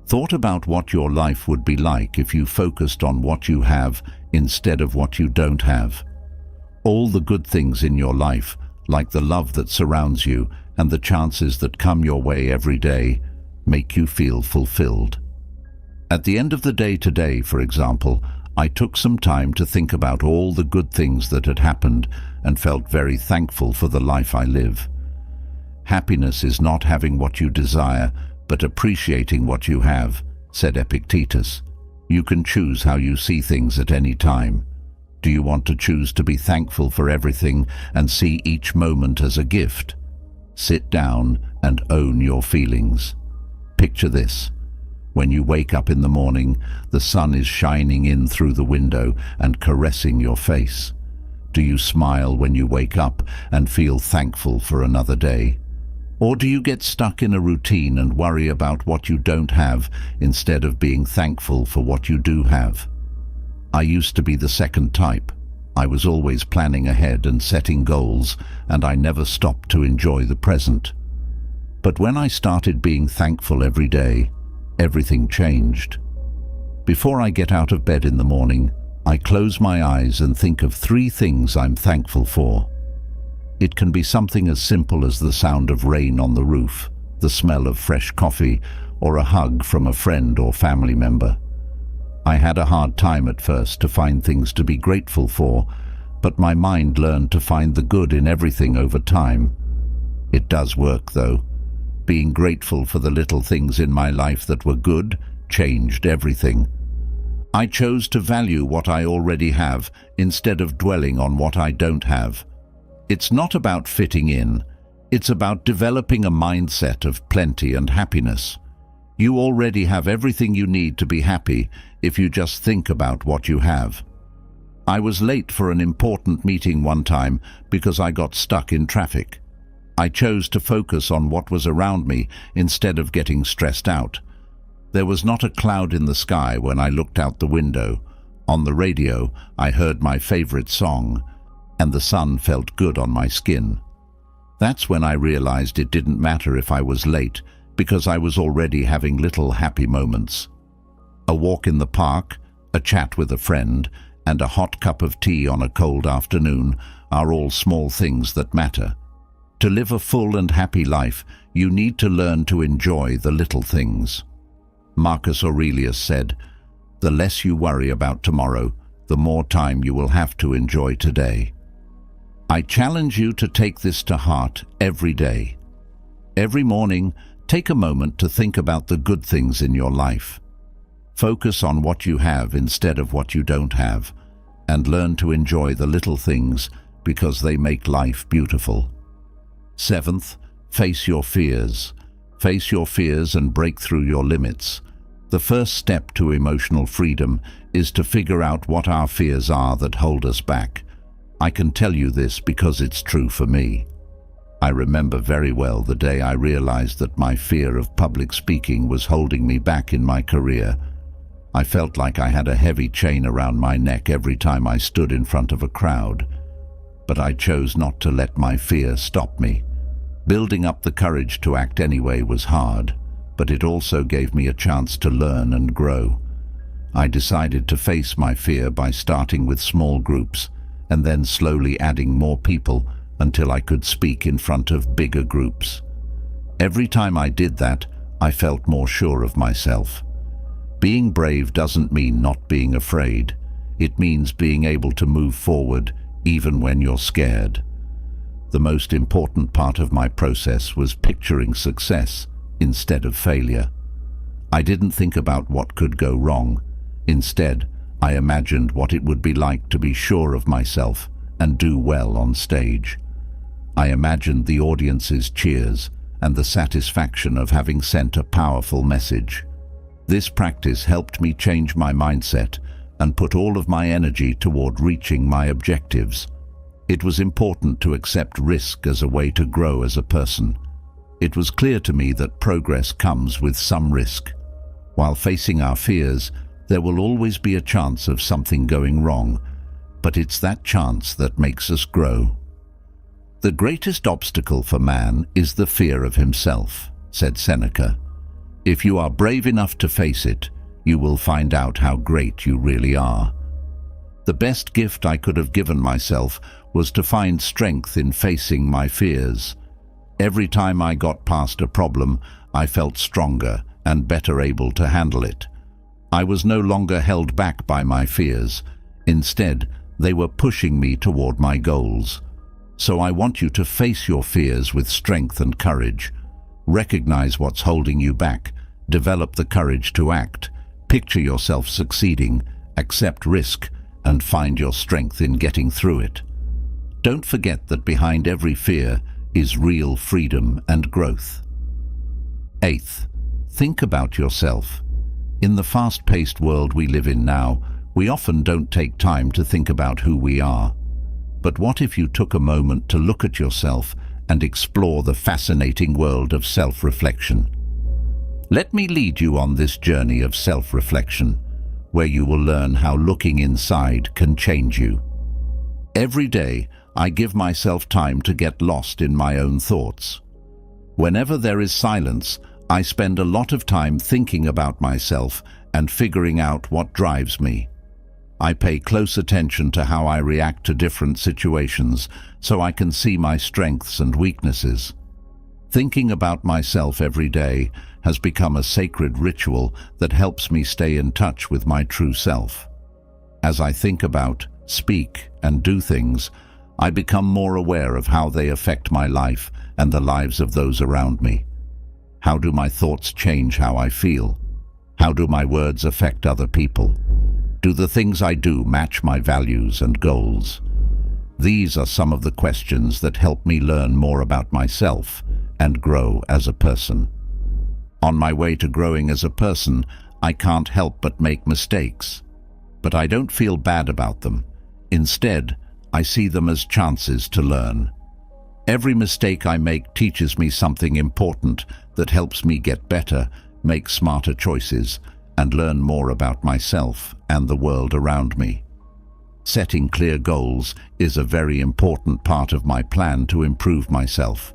Thought about what your life would be like if you focused on what you have instead of what you don't have. All the good things in your life, like the love that surrounds you and the chances that come your way every day, make you feel fulfilled. At the end of the day today, for example, I took some time to think about all the good things that had happened and felt very thankful for the life I live. Happiness is not having what you desire, but appreciating what you have, said Epictetus. You can choose how you see things at any time. Do you want to choose to be thankful for everything and see each moment as a gift? Sit down and own your feelings. Picture this. When you wake up in the morning, the sun is shining in through the window and caressing your face. Do you smile when you wake up and feel thankful for another day? Or do you get stuck in a routine and worry about what you don't have instead of being thankful for what you do have? I used to be the second type. I was always planning ahead and setting goals, and I never stopped to enjoy the present. But when I started being thankful every day, everything changed. Before I get out of bed in the morning, I close my eyes and think of 3 things I'm thankful for. It can be something as simple as the sound of rain on the roof, the smell of fresh coffee, or a hug from a friend or family member. I had a hard time at first to find things to be grateful for, but my mind learned to find the good in everything over time. It does work, though. Being grateful for the little things in my life that were good changed everything. I chose to value what I already have instead of dwelling on what I don't have. It's not about fitting in. It's about developing a mindset of plenty and happiness. You already have everything you need to be happy if you just think about what you have. I was late for an important meeting one time because I got stuck in traffic. I chose to focus on what was around me instead of getting stressed out. There was not a cloud in the sky when I looked out the window. On the radio, I heard my favorite song, and the sun felt good on my skin. That's when I realized it didn't matter if I was late, because I was already having little happy moments. A walk in the park, a chat with a friend, and a hot cup of tea on a cold afternoon are all small things that matter. To live a full and happy life, you need to learn to enjoy the little things. Marcus Aurelius said, "The less you worry about tomorrow, the more time you will have to enjoy today." I challenge you to take this to heart every day. Every morning, take a moment to think about the good things in your life. Focus on what you have instead of what you don't have, and learn to enjoy the little things because they make life beautiful. 7th, face your fears. Face your fears and break through your limits. The first step to emotional freedom is to figure out what our fears are that hold us back. I can tell you this because it's true for me. I remember very well the day I realized that my fear of public speaking was holding me back in my career. I felt like I had a heavy chain around my neck every time I stood in front of a crowd. But I chose not to let my fear stop me. Building up the courage to act anyway was hard, but it also gave me a chance to learn and grow. I decided to face my fear by starting with small groups, and then slowly adding more people until I could speak in front of bigger groups. Every time I did that, I felt more sure of myself. Being brave doesn't mean not being afraid. It means being able to move forward even when you're scared. The most important part of my process was picturing success instead of failure. I didn't think about what could go wrong. Instead, I imagined what it would be like to be sure of myself and do well on stage. I imagined the audience's cheers and the satisfaction of having sent a powerful message. This practice helped me change my mindset and put all of my energy toward reaching my objectives. It was important to accept risk as a way to grow as a person. It was clear to me that progress comes with some risk. While facing our fears, there will always be a chance of something going wrong, but it's that chance that makes us grow. "The greatest obstacle for man is the fear of himself," said Seneca. "If you are brave enough to face it, you will find out how great you really are." The best gift I could have given myself was to find strength in facing my fears. Every time I got past a problem, I felt stronger and better able to handle it. I was no longer held back by my fears. Instead, they were pushing me toward my goals. So I want you to face your fears with strength and courage. Recognize what's holding you back, develop the courage to act, picture yourself succeeding, accept risk, and find your strength in getting through it. Don't forget that behind every fear is real freedom and growth. Eighth, think about yourself. In the fast-paced world we live in now, we often don't take time to think about who we are. But what if you took a moment to look at yourself and explore the fascinating world of self-reflection? Let me lead you on this journey of self-reflection, where you will learn how looking inside can change you. Every day, I give myself time to get lost in my own thoughts. Whenever there is silence, I spend a lot of time thinking about myself and figuring out what drives me. I pay close attention to how I react to different situations so I can see my strengths and weaknesses. Thinking about myself every day has become a sacred ritual that helps me stay in touch with my true self. As I think about, speak, and do things, I become more aware of how they affect my life and the lives of those around me. How do my thoughts change how I feel? How do my words affect other people? Do the things I do match my values and goals? These are some of the questions that help me learn more about myself and grow as a person. On my way to growing as a person, I can't help but make mistakes. But I don't feel bad about them. Instead, I see them as chances to learn. Every mistake I make teaches me something important that helps me get better, make smarter choices, and learn more about myself and the world around me. Setting clear goals is a very important part of my plan to improve myself.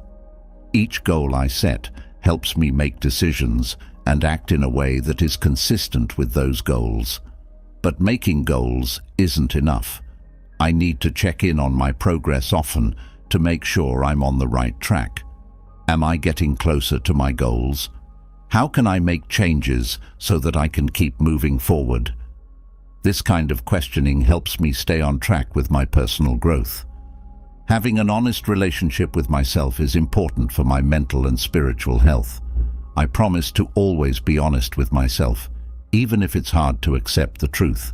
Each goal I set helps me make decisions and act in a way that is consistent with those goals. But making goals isn't enough. I need to check in on my progress often to make sure I'm on the right track. Am I getting closer to my goals? How can I make changes so that I can keep moving forward? This kind of questioning helps me stay on track with my personal growth. Having an honest relationship with myself is important for my mental and spiritual health. I promise to always be honest with myself, even if it's hard to accept the truth.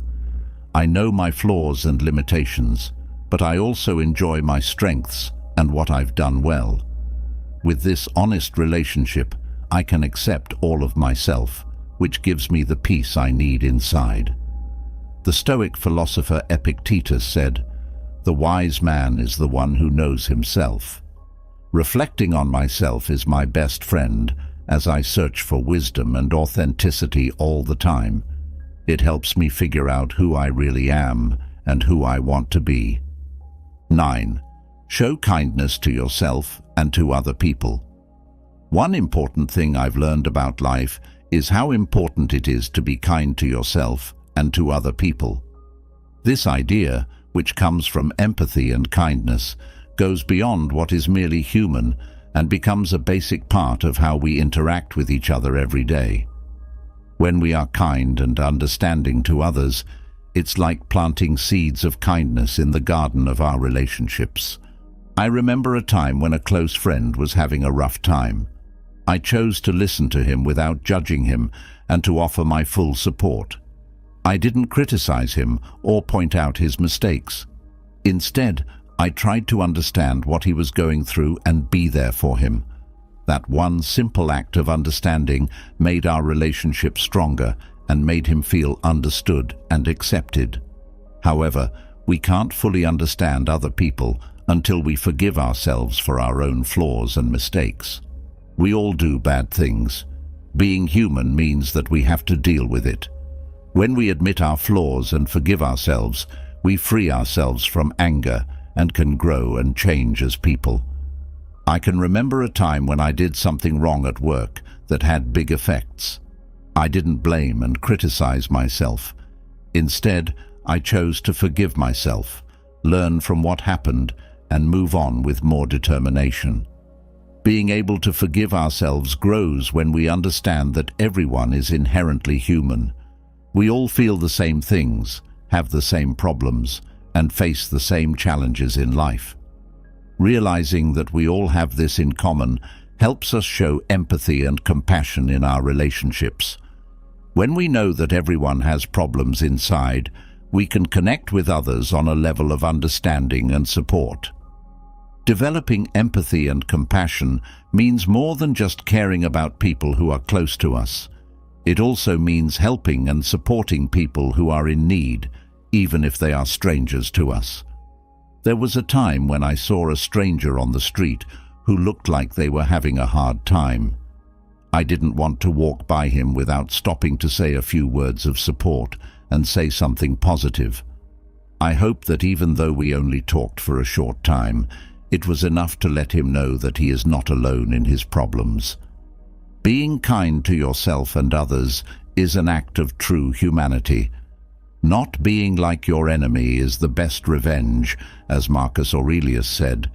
I know my flaws and limitations, but I also enjoy my strengths and what I've done well. With this honest relationship, I can accept all of myself, which gives me the peace I need inside. The Stoic philosopher Epictetus said, "The wise man is the one who knows himself." Reflecting on myself is my best friend as I search for wisdom and authenticity all the time. It helps me figure out who I really am and who I want to be. 9. Show kindness to yourself and to other people. One important thing I've learned about life is how important it is to be kind to yourself and to other people. This idea, which comes from empathy and kindness, goes beyond what is merely human and becomes a basic part of how we interact with each other every day. When we are kind and understanding to others, it's like planting seeds of kindness in the garden of our relationships. I remember a time when a close friend was having a rough time. I chose to listen to him without judging him and to offer my full support. I didn't criticize him or point out his mistakes. Instead, I tried to understand what he was going through and be there for him. That one simple act of understanding made our relationship stronger and made him feel understood and accepted. However, we can't fully understand other people until we forgive ourselves for our own flaws and mistakes. We all do bad things. Being human means that we have to deal with it. When we admit our flaws and forgive ourselves, we free ourselves from anger and can grow and change as people. I can remember a time when I did something wrong at work that had big effects. I didn't blame and criticize myself. Instead, I chose to forgive myself, learn from what happened, and move on with more determination. Being able to forgive ourselves grows when we understand that everyone is inherently human. We all feel the same things, have the same problems, and face the same challenges in life. Realizing that we all have this in common helps us show empathy and compassion in our relationships. When we know that everyone has problems inside, we can connect with others on a level of understanding and support. Developing empathy and compassion means more than just caring about people who are close to us. It also means helping and supporting people who are in need, even if they are strangers to us. There was a time when I saw a stranger on the street who looked like they were having a hard time. I didn't want to walk by him without stopping to say a few words of support and say something positive. I hope that even though we only talked for a short time, it was enough to let him know that he is not alone in his problems. Being kind to yourself and others is an act of true humanity. Not being like your enemy is the best revenge, as Marcus Aurelius said.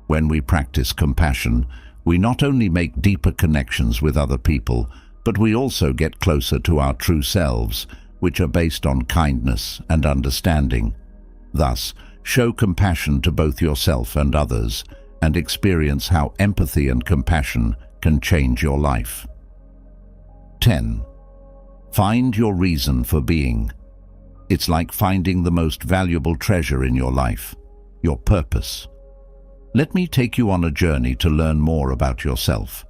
When we practice compassion, we not only make deeper connections with other people, but we also get closer to our true selves, which are based on kindness and understanding. Thus, show compassion to both yourself and others, and experience how empathy and compassion can change your life. 10. Find your reason for being. It's like finding the most valuable treasure in your life, your purpose. Let me take you on a journey to learn more about yourself.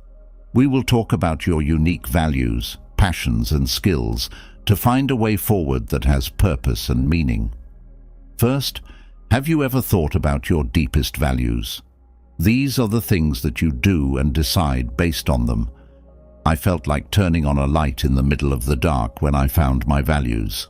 We will talk about your unique values, passions, and skills to find a way forward that has purpose and meaning. First, have you ever thought about your deepest values? These are the things that you do and decide based on them. I felt like turning on a light in the middle of the dark when I found my values.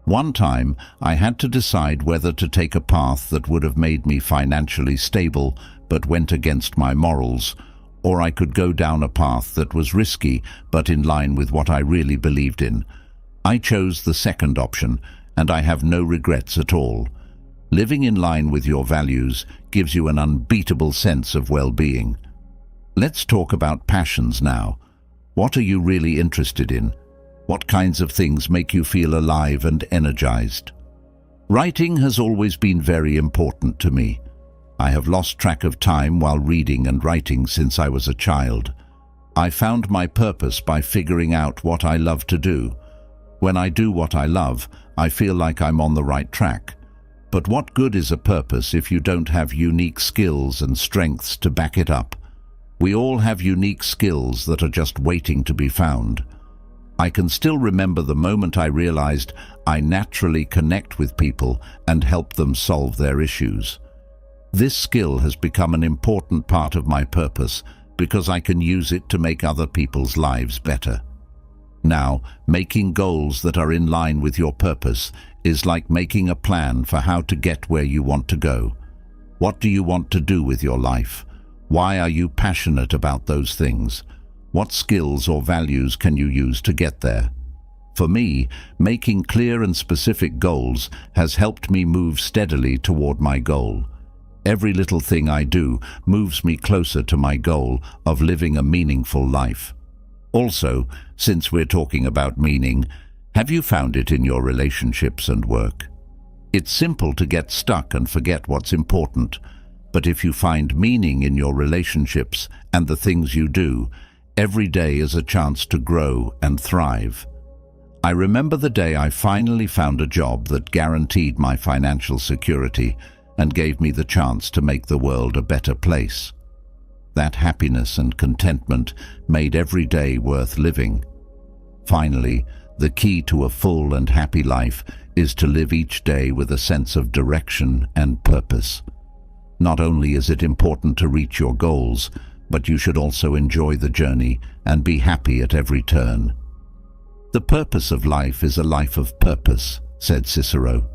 One time, I had to decide whether to take a path that would have made me financially stable but went against my morals, or I could go down a path that was risky but in line with what I really believed in. I chose the second option, and I have no regrets at all. Living in line with your values gives you an unbeatable sense of well-being. Let's talk about passions now. What are you really interested in? What kinds of things make you feel alive and energized? Writing has always been very important to me. I have lost track of time while reading and writing since I was a child. I found my purpose by figuring out what I love to do. When I do what I love, I feel like I'm on the right track. But what good is a purpose if you don't have unique skills and strengths to back it up? We all have unique skills that are just waiting to be found. I can still remember the moment I realized I naturally connect with people and help them solve their issues. This skill has become an important part of my purpose because I can use it to make other people's lives better. Now, making goals that are in line with your purpose is like making a plan for how to get where you want to go. What do you want to do with your life? Why are you passionate about those things? What skills or values can you use to get there? For me, making clear and specific goals has helped me move steadily toward my goal. Every little thing I do moves me closer to my goal of living a meaningful life. Also, since we're talking about meaning, have you found it in your relationships and work? It's simple to get stuck and forget what's important, but if you find meaning in your relationships and the things you do, every day is a chance to grow and thrive. I remember the day I finally found a job that guaranteed my financial security and gave me the chance to make the world a better place. That happiness and contentment made every day worth living. Finally, The key to a full and happy life is to live each day with a sense of direction and purpose. Not only is it important to reach your goals, but you should also enjoy the journey and be happy at every turn. The purpose of life is a life of purpose, said Cicero.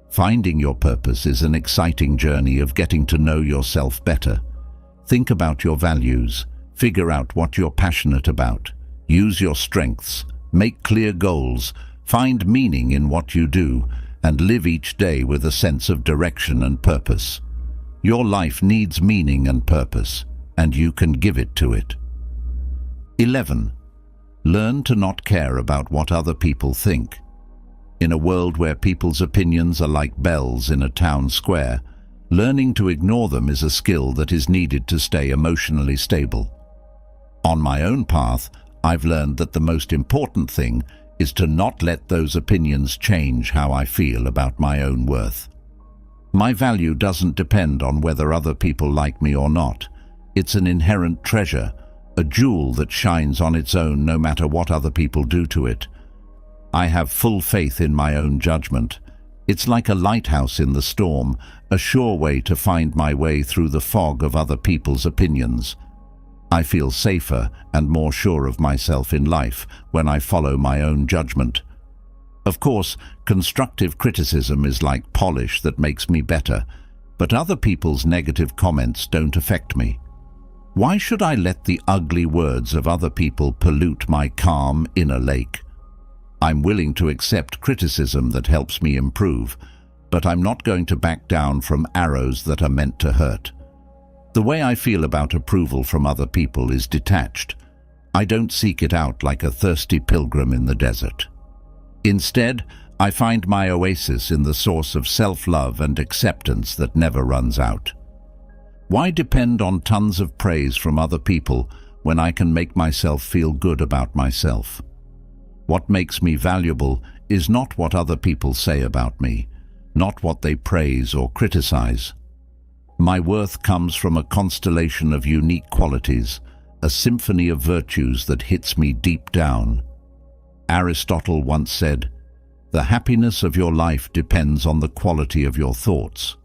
Finding your purpose is an exciting journey of getting to know yourself better. Think about your values, figure out what you're passionate about, use your strengths, make clear goals, find meaning in what you do, and live each day with a sense of direction and purpose. Your life needs meaning and purpose, and you can give it to it. 11. Learn to not care about what other people think. In a world where people's opinions are like bells in a town square, learning to ignore them is a skill that is needed to stay emotionally stable. On my own path, I've learned that the most important thing is to not let those opinions change how I feel about my own worth. My value doesn't depend on whether other people like me or not. It's an inherent treasure, a jewel that shines on its own no matter what other people do to it. I have full faith in my own judgment. It's like a lighthouse in the storm, a sure way to find my way through the fog of other people's opinions. I feel safer and more sure of myself in life when I follow my own judgment. Of course, constructive criticism is like polish that makes me better, but other people's negative comments don't affect me. Why should I let the ugly words of other people pollute my calm inner lake? I'm willing to accept criticism that helps me improve, but I'm not going to back down from arrows that are meant to hurt. The way I feel about approval from other people is detached. I don't seek it out like a thirsty pilgrim in the desert. Instead, I find my oasis in the source of self-love and acceptance that never runs out. Why depend on tons of praise from other people when I can make myself feel good about myself? What makes me valuable is not what other people say about me, not what they praise or criticize. My worth comes from a constellation of unique qualities, a symphony of virtues that hits me deep down. Aristotle once said, "The happiness of your life depends on the quality of your thoughts."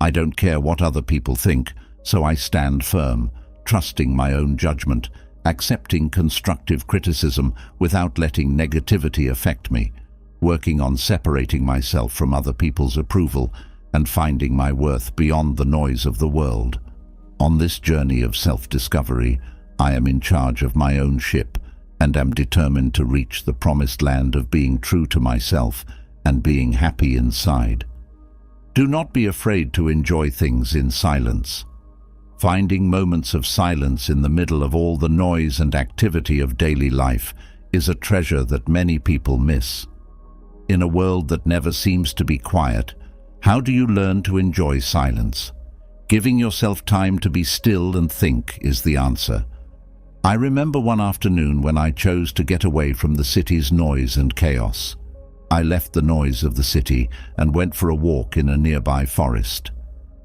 I don't care what other people think, so I stand firm, trusting my own judgment, accepting constructive criticism without letting negativity affect me, working on separating myself from other people's approval and finding my worth beyond the noise of the world. On this journey of self-discovery, I am in charge of my own ship and am determined to reach the promised land of being true to myself and being happy inside. Do not be afraid to enjoy things in silence. Finding moments of silence in the middle of all the noise and activity of daily life is a treasure that many people miss. In a world that never seems to be quiet, how do you learn to enjoy silence? Giving yourself time to be still and think is the answer. I remember one afternoon when I chose to get away from the city's noise and chaos. I left the noise of the city and went for a walk in a nearby forest.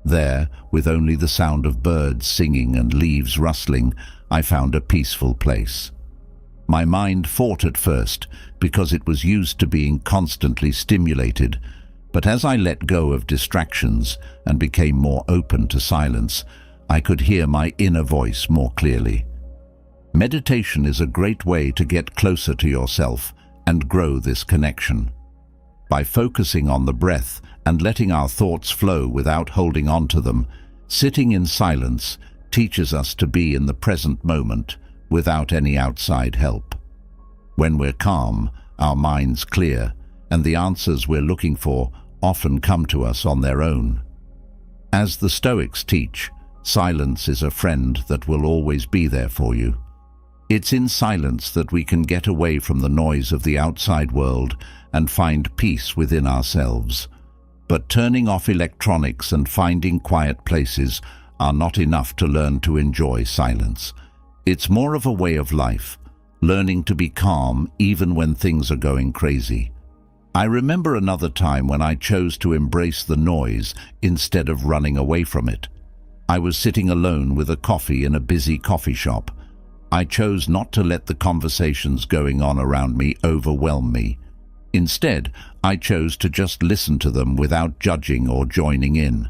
There, with only the sound of birds singing and leaves rustling, I found a peaceful place. My mind fought at first because it was used to being constantly stimulated, but as I let go of distractions and became more open to silence, I could hear my inner voice more clearly. Meditation is a great way to get closer to yourself and grow this connection. By focusing on the breath and letting our thoughts flow without holding on to them, sitting in silence teaches us to be in the present moment without any outside help. When we're calm, our minds clear, and the answers we're looking for often come to us on their own. As the Stoics teach, silence is a friend that will always be there for you. It's in silence that we can get away from the noise of the outside world and find peace within ourselves. But turning off electronics and finding quiet places are not enough to learn to enjoy silence. It's more of a way of life, learning to be calm even when things are going crazy. I remember another time when I chose to embrace the noise instead of running away from it. I was sitting alone with a coffee in a busy coffee shop. I chose not to let the conversations going on around me overwhelm me. Instead, I chose to just listen to them without judging or joining in.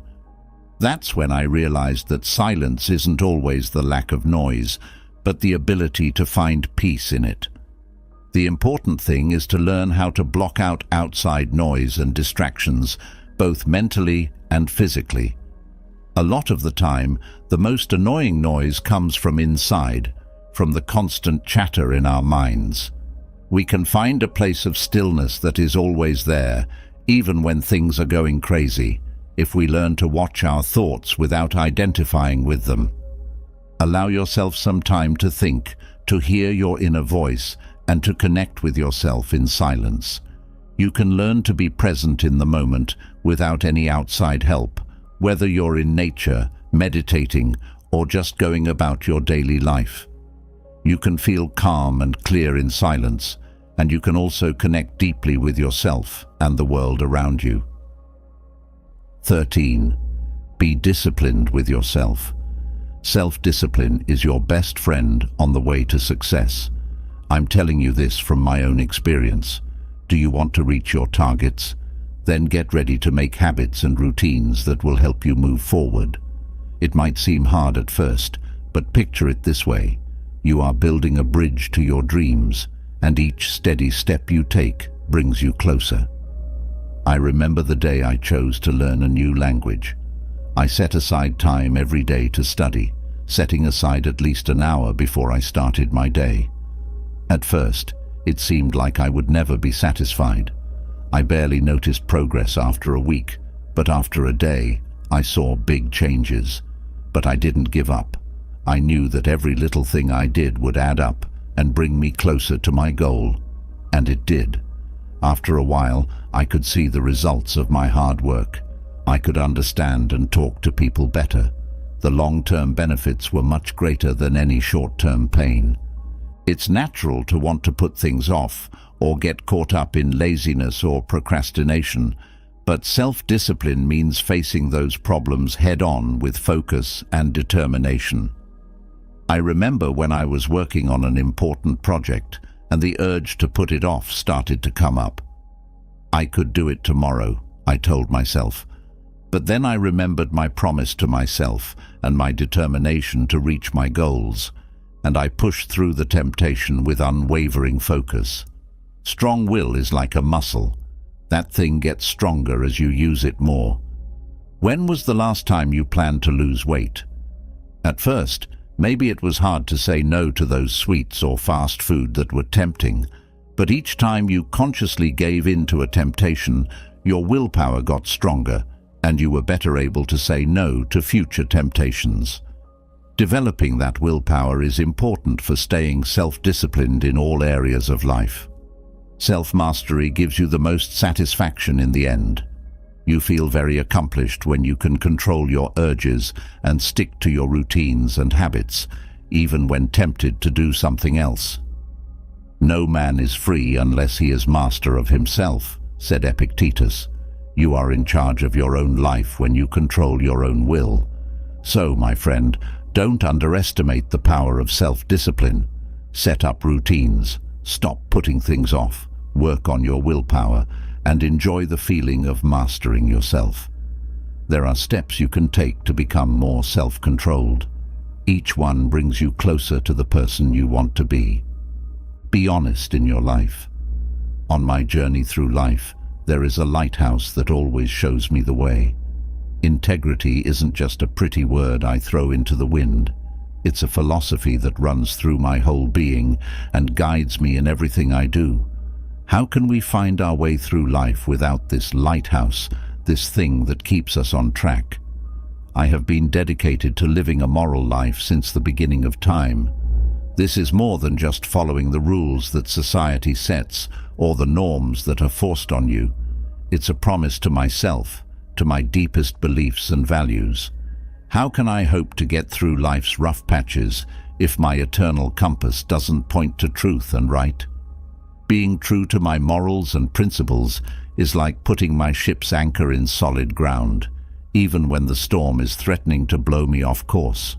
That's when I realized that silence isn't always the lack of noise, but the ability to find peace in it. The important thing is to learn how to block out outside noise and distractions, both mentally and physically. A lot of the time, the most annoying noise comes from inside, from the constant chatter in our minds. We can find a place of stillness that is always there, even when things are going crazy, if we learn to watch our thoughts without identifying with them. Allow yourself some time to think, to hear your inner voice, and to connect with yourself in silence. You can learn to be present in the moment without any outside help, whether you're in nature, meditating, or just going about your daily life. You can feel calm and clear in silence, and you can also connect deeply with yourself and the world around you. 13. Be disciplined with yourself. Self-discipline is your best friend on the way to success. I'm telling you this from my own experience. Do you want to reach your targets? Then get ready to make habits and routines that will help you move forward. It might seem hard at first, but picture it this way. You are building a bridge to your dreams, and each steady step you take brings you closer. I remember the day I chose to learn a new language. I set aside time every day to study, setting aside at least an hour before I started my day. At first, it seemed like I would never be satisfied. I barely noticed progress after a week, but after a day, I saw big changes. But I didn't give up. I knew that every little thing I did would add up and bring me closer to my goal. And it did. After a while, I could see the results of my hard work. I could understand and talk to people better. The long-term benefits were much greater than any short-term pain. It's natural to want to put things off or get caught up in laziness or procrastination, but self-discipline means facing those problems head-on with focus and determination. I remember when I was working on an important project and the urge to put it off started to come up. I could do it tomorrow, I told myself. But then I remembered my promise to myself and my determination to reach my goals, and I pushed through the temptation with unwavering focus. Strong will is like a muscle. That thing gets stronger as you use it more. When was the last time you planned to lose weight? At first, maybe it was hard to say no to those sweets or fast food that were tempting, but each time you consciously gave in to a temptation, your willpower got stronger, and you were better able to say no to future temptations. Developing that willpower is important for staying self-disciplined in all areas of life. Self-mastery gives you the most satisfaction in the end. You feel very accomplished when you can control your urges and stick to your routines and habits, even when tempted to do something else. No man is free unless he is master of himself, said Epictetus. You are in charge of your own life when you control your own will. So, my friend, don't underestimate the power of self-discipline. Set up routines, stop putting things off, work on your willpower, and enjoy the feeling of mastering yourself. There are steps you can take to become more self-controlled. Each one brings you closer to the person you want to be. Be honest in your life. On my journey through life, there is a lighthouse that always shows me the way. Integrity isn't just a pretty word I throw into the wind. It's a philosophy that runs through my whole being and guides me in everything I do. How can we find our way through life without this lighthouse, this thing that keeps us on track? I have been dedicated to living a moral life since the beginning of time. This is more than just following the rules that society sets or the norms that are forced on you. It's a promise to myself, to my deepest beliefs and values. How can I hope to get through life's rough patches if my eternal compass doesn't point to truth and right? Being true to my morals and principles is like putting my ship's anchor in solid ground, even when the storm is threatening to blow me off course.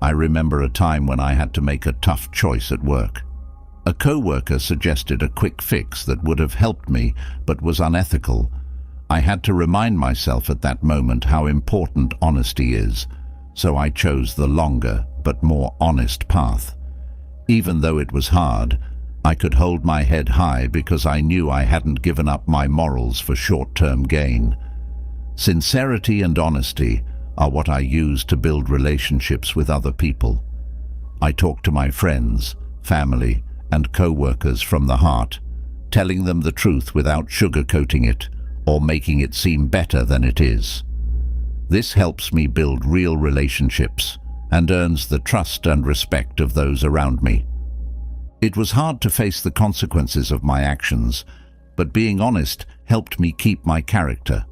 I remember a time when I had to make a tough choice at work. A co-worker suggested a quick fix that would have helped me, but was unethical. I had to remind myself at that moment how important honesty is, so I chose the longer but more honest path. Even though it was hard, I could hold my head high because I knew I hadn't given up my morals for short-term gain. Sincerity and honesty are what I use to build relationships with other people. I talk to my friends, family, and co-workers from the heart, telling them the truth without sugarcoating it or making it seem better than it is. This helps me build real relationships and earns the trust and respect of those around me. It was hard to face the consequences of my actions, but being honest helped me keep my character.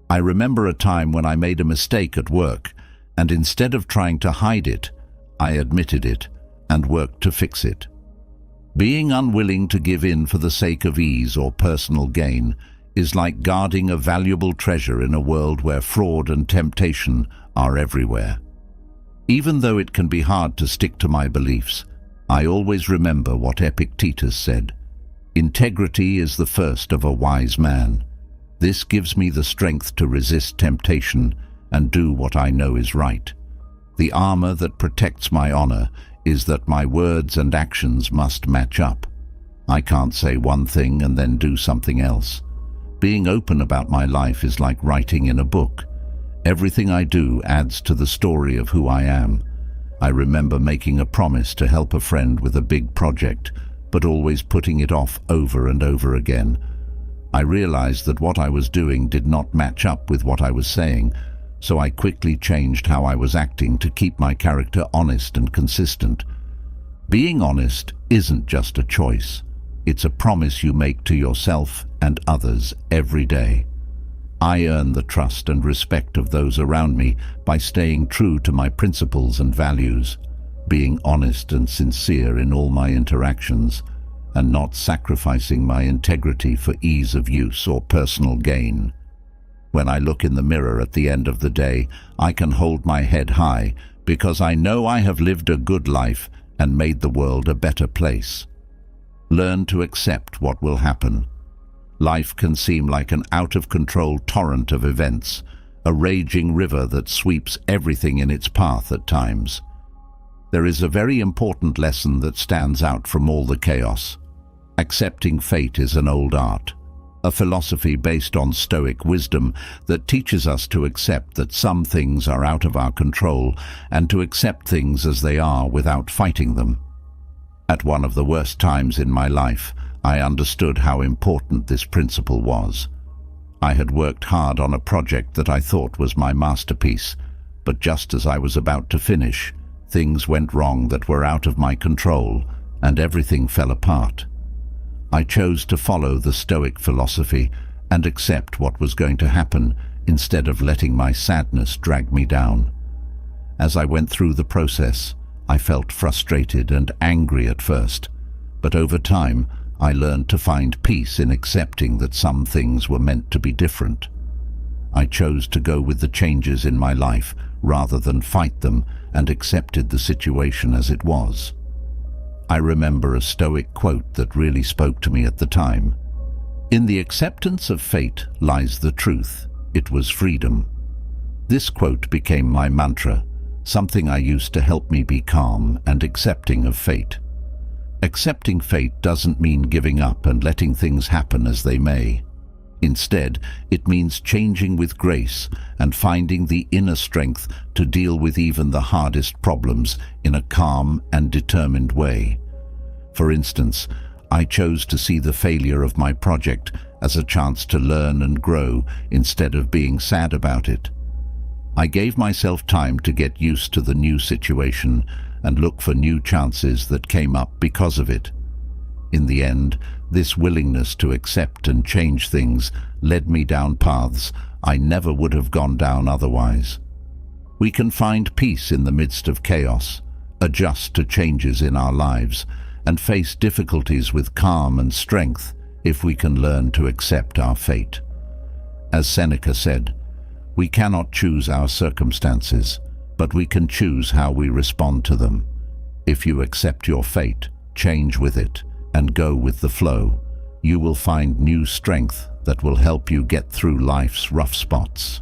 I remember a time when I made a mistake at work, and instead of trying to hide it, I admitted it and worked to fix it. Being unwilling to give in for the sake of ease or personal gain is like guarding a valuable treasure in a world where fraud and temptation are everywhere. Even though it can be hard to stick to my beliefs, I always remember what Epictetus said: "Integrity is the first of a wise man." This gives me the strength to resist temptation and do what I know is right. The armor that protects my honor is that my words and actions must match up. I can't say one thing and then do something else. Being open about my life is like writing in a book. Everything I do adds to the story of who I am. I remember making a promise to help a friend with a big project, but always putting it off over and over again. I realized that what I was doing did not match up with what I was saying, so I quickly changed how I was acting to keep my character honest and consistent. Being honest isn't just a choice. It's a promise you make to yourself and others every day. I earn the trust and respect of those around me by staying true to my principles and values, being honest and sincere in all my interactions, and not sacrificing my integrity for ease of use or personal gain. When I look in the mirror at the end of the day, I can hold my head high because I know I have lived a good life and made the world a better place. Learn to accept what will happen. Life can seem like an out-of-control torrent of events, a raging river that sweeps everything in its path at times. There is a very important lesson that stands out from all the chaos. Accepting fate is an old art, a philosophy based on Stoic wisdom that teaches us to accept that some things are out of our control and to accept things as they are without fighting them. At one of the worst times in my life, I understood how important this principle was. I had worked hard on a project that I thought was my masterpiece, but just as I was about to finish, things went wrong that were out of my control, and everything fell apart. I chose to follow the Stoic philosophy and accept what was going to happen instead of letting my sadness drag me down. As I went through the process, I felt frustrated and angry at first, but over time, I learned to find peace in accepting that some things were meant to be different. I chose to go with the changes in my life rather than fight them and accepted the situation as it was. I remember a Stoic quote that really spoke to me at the time. "In the acceptance of fate lies the truth. It was freedom." This quote became my mantra, something I used to help me be calm and accepting of fate. Accepting fate doesn't mean giving up and letting things happen as they may. Instead, it means changing with grace and finding the inner strength to deal with even the hardest problems in a calm and determined way. For instance, I chose to see the failure of my project as a chance to learn and grow instead of being sad about it. I gave myself time to get used to the new situation and look for new chances that came up because of it. In the end, this willingness to accept and change things led me down paths I never would have gone down otherwise. We can find peace in the midst of chaos, adjust to changes in our lives, and face difficulties with calm and strength if we can learn to accept our fate. As Seneca said, "We cannot choose our circumstances, but we can choose how we respond to them. If you accept your fate, change with it, and go with the flow, you will find new strength that will help you get through life's rough spots.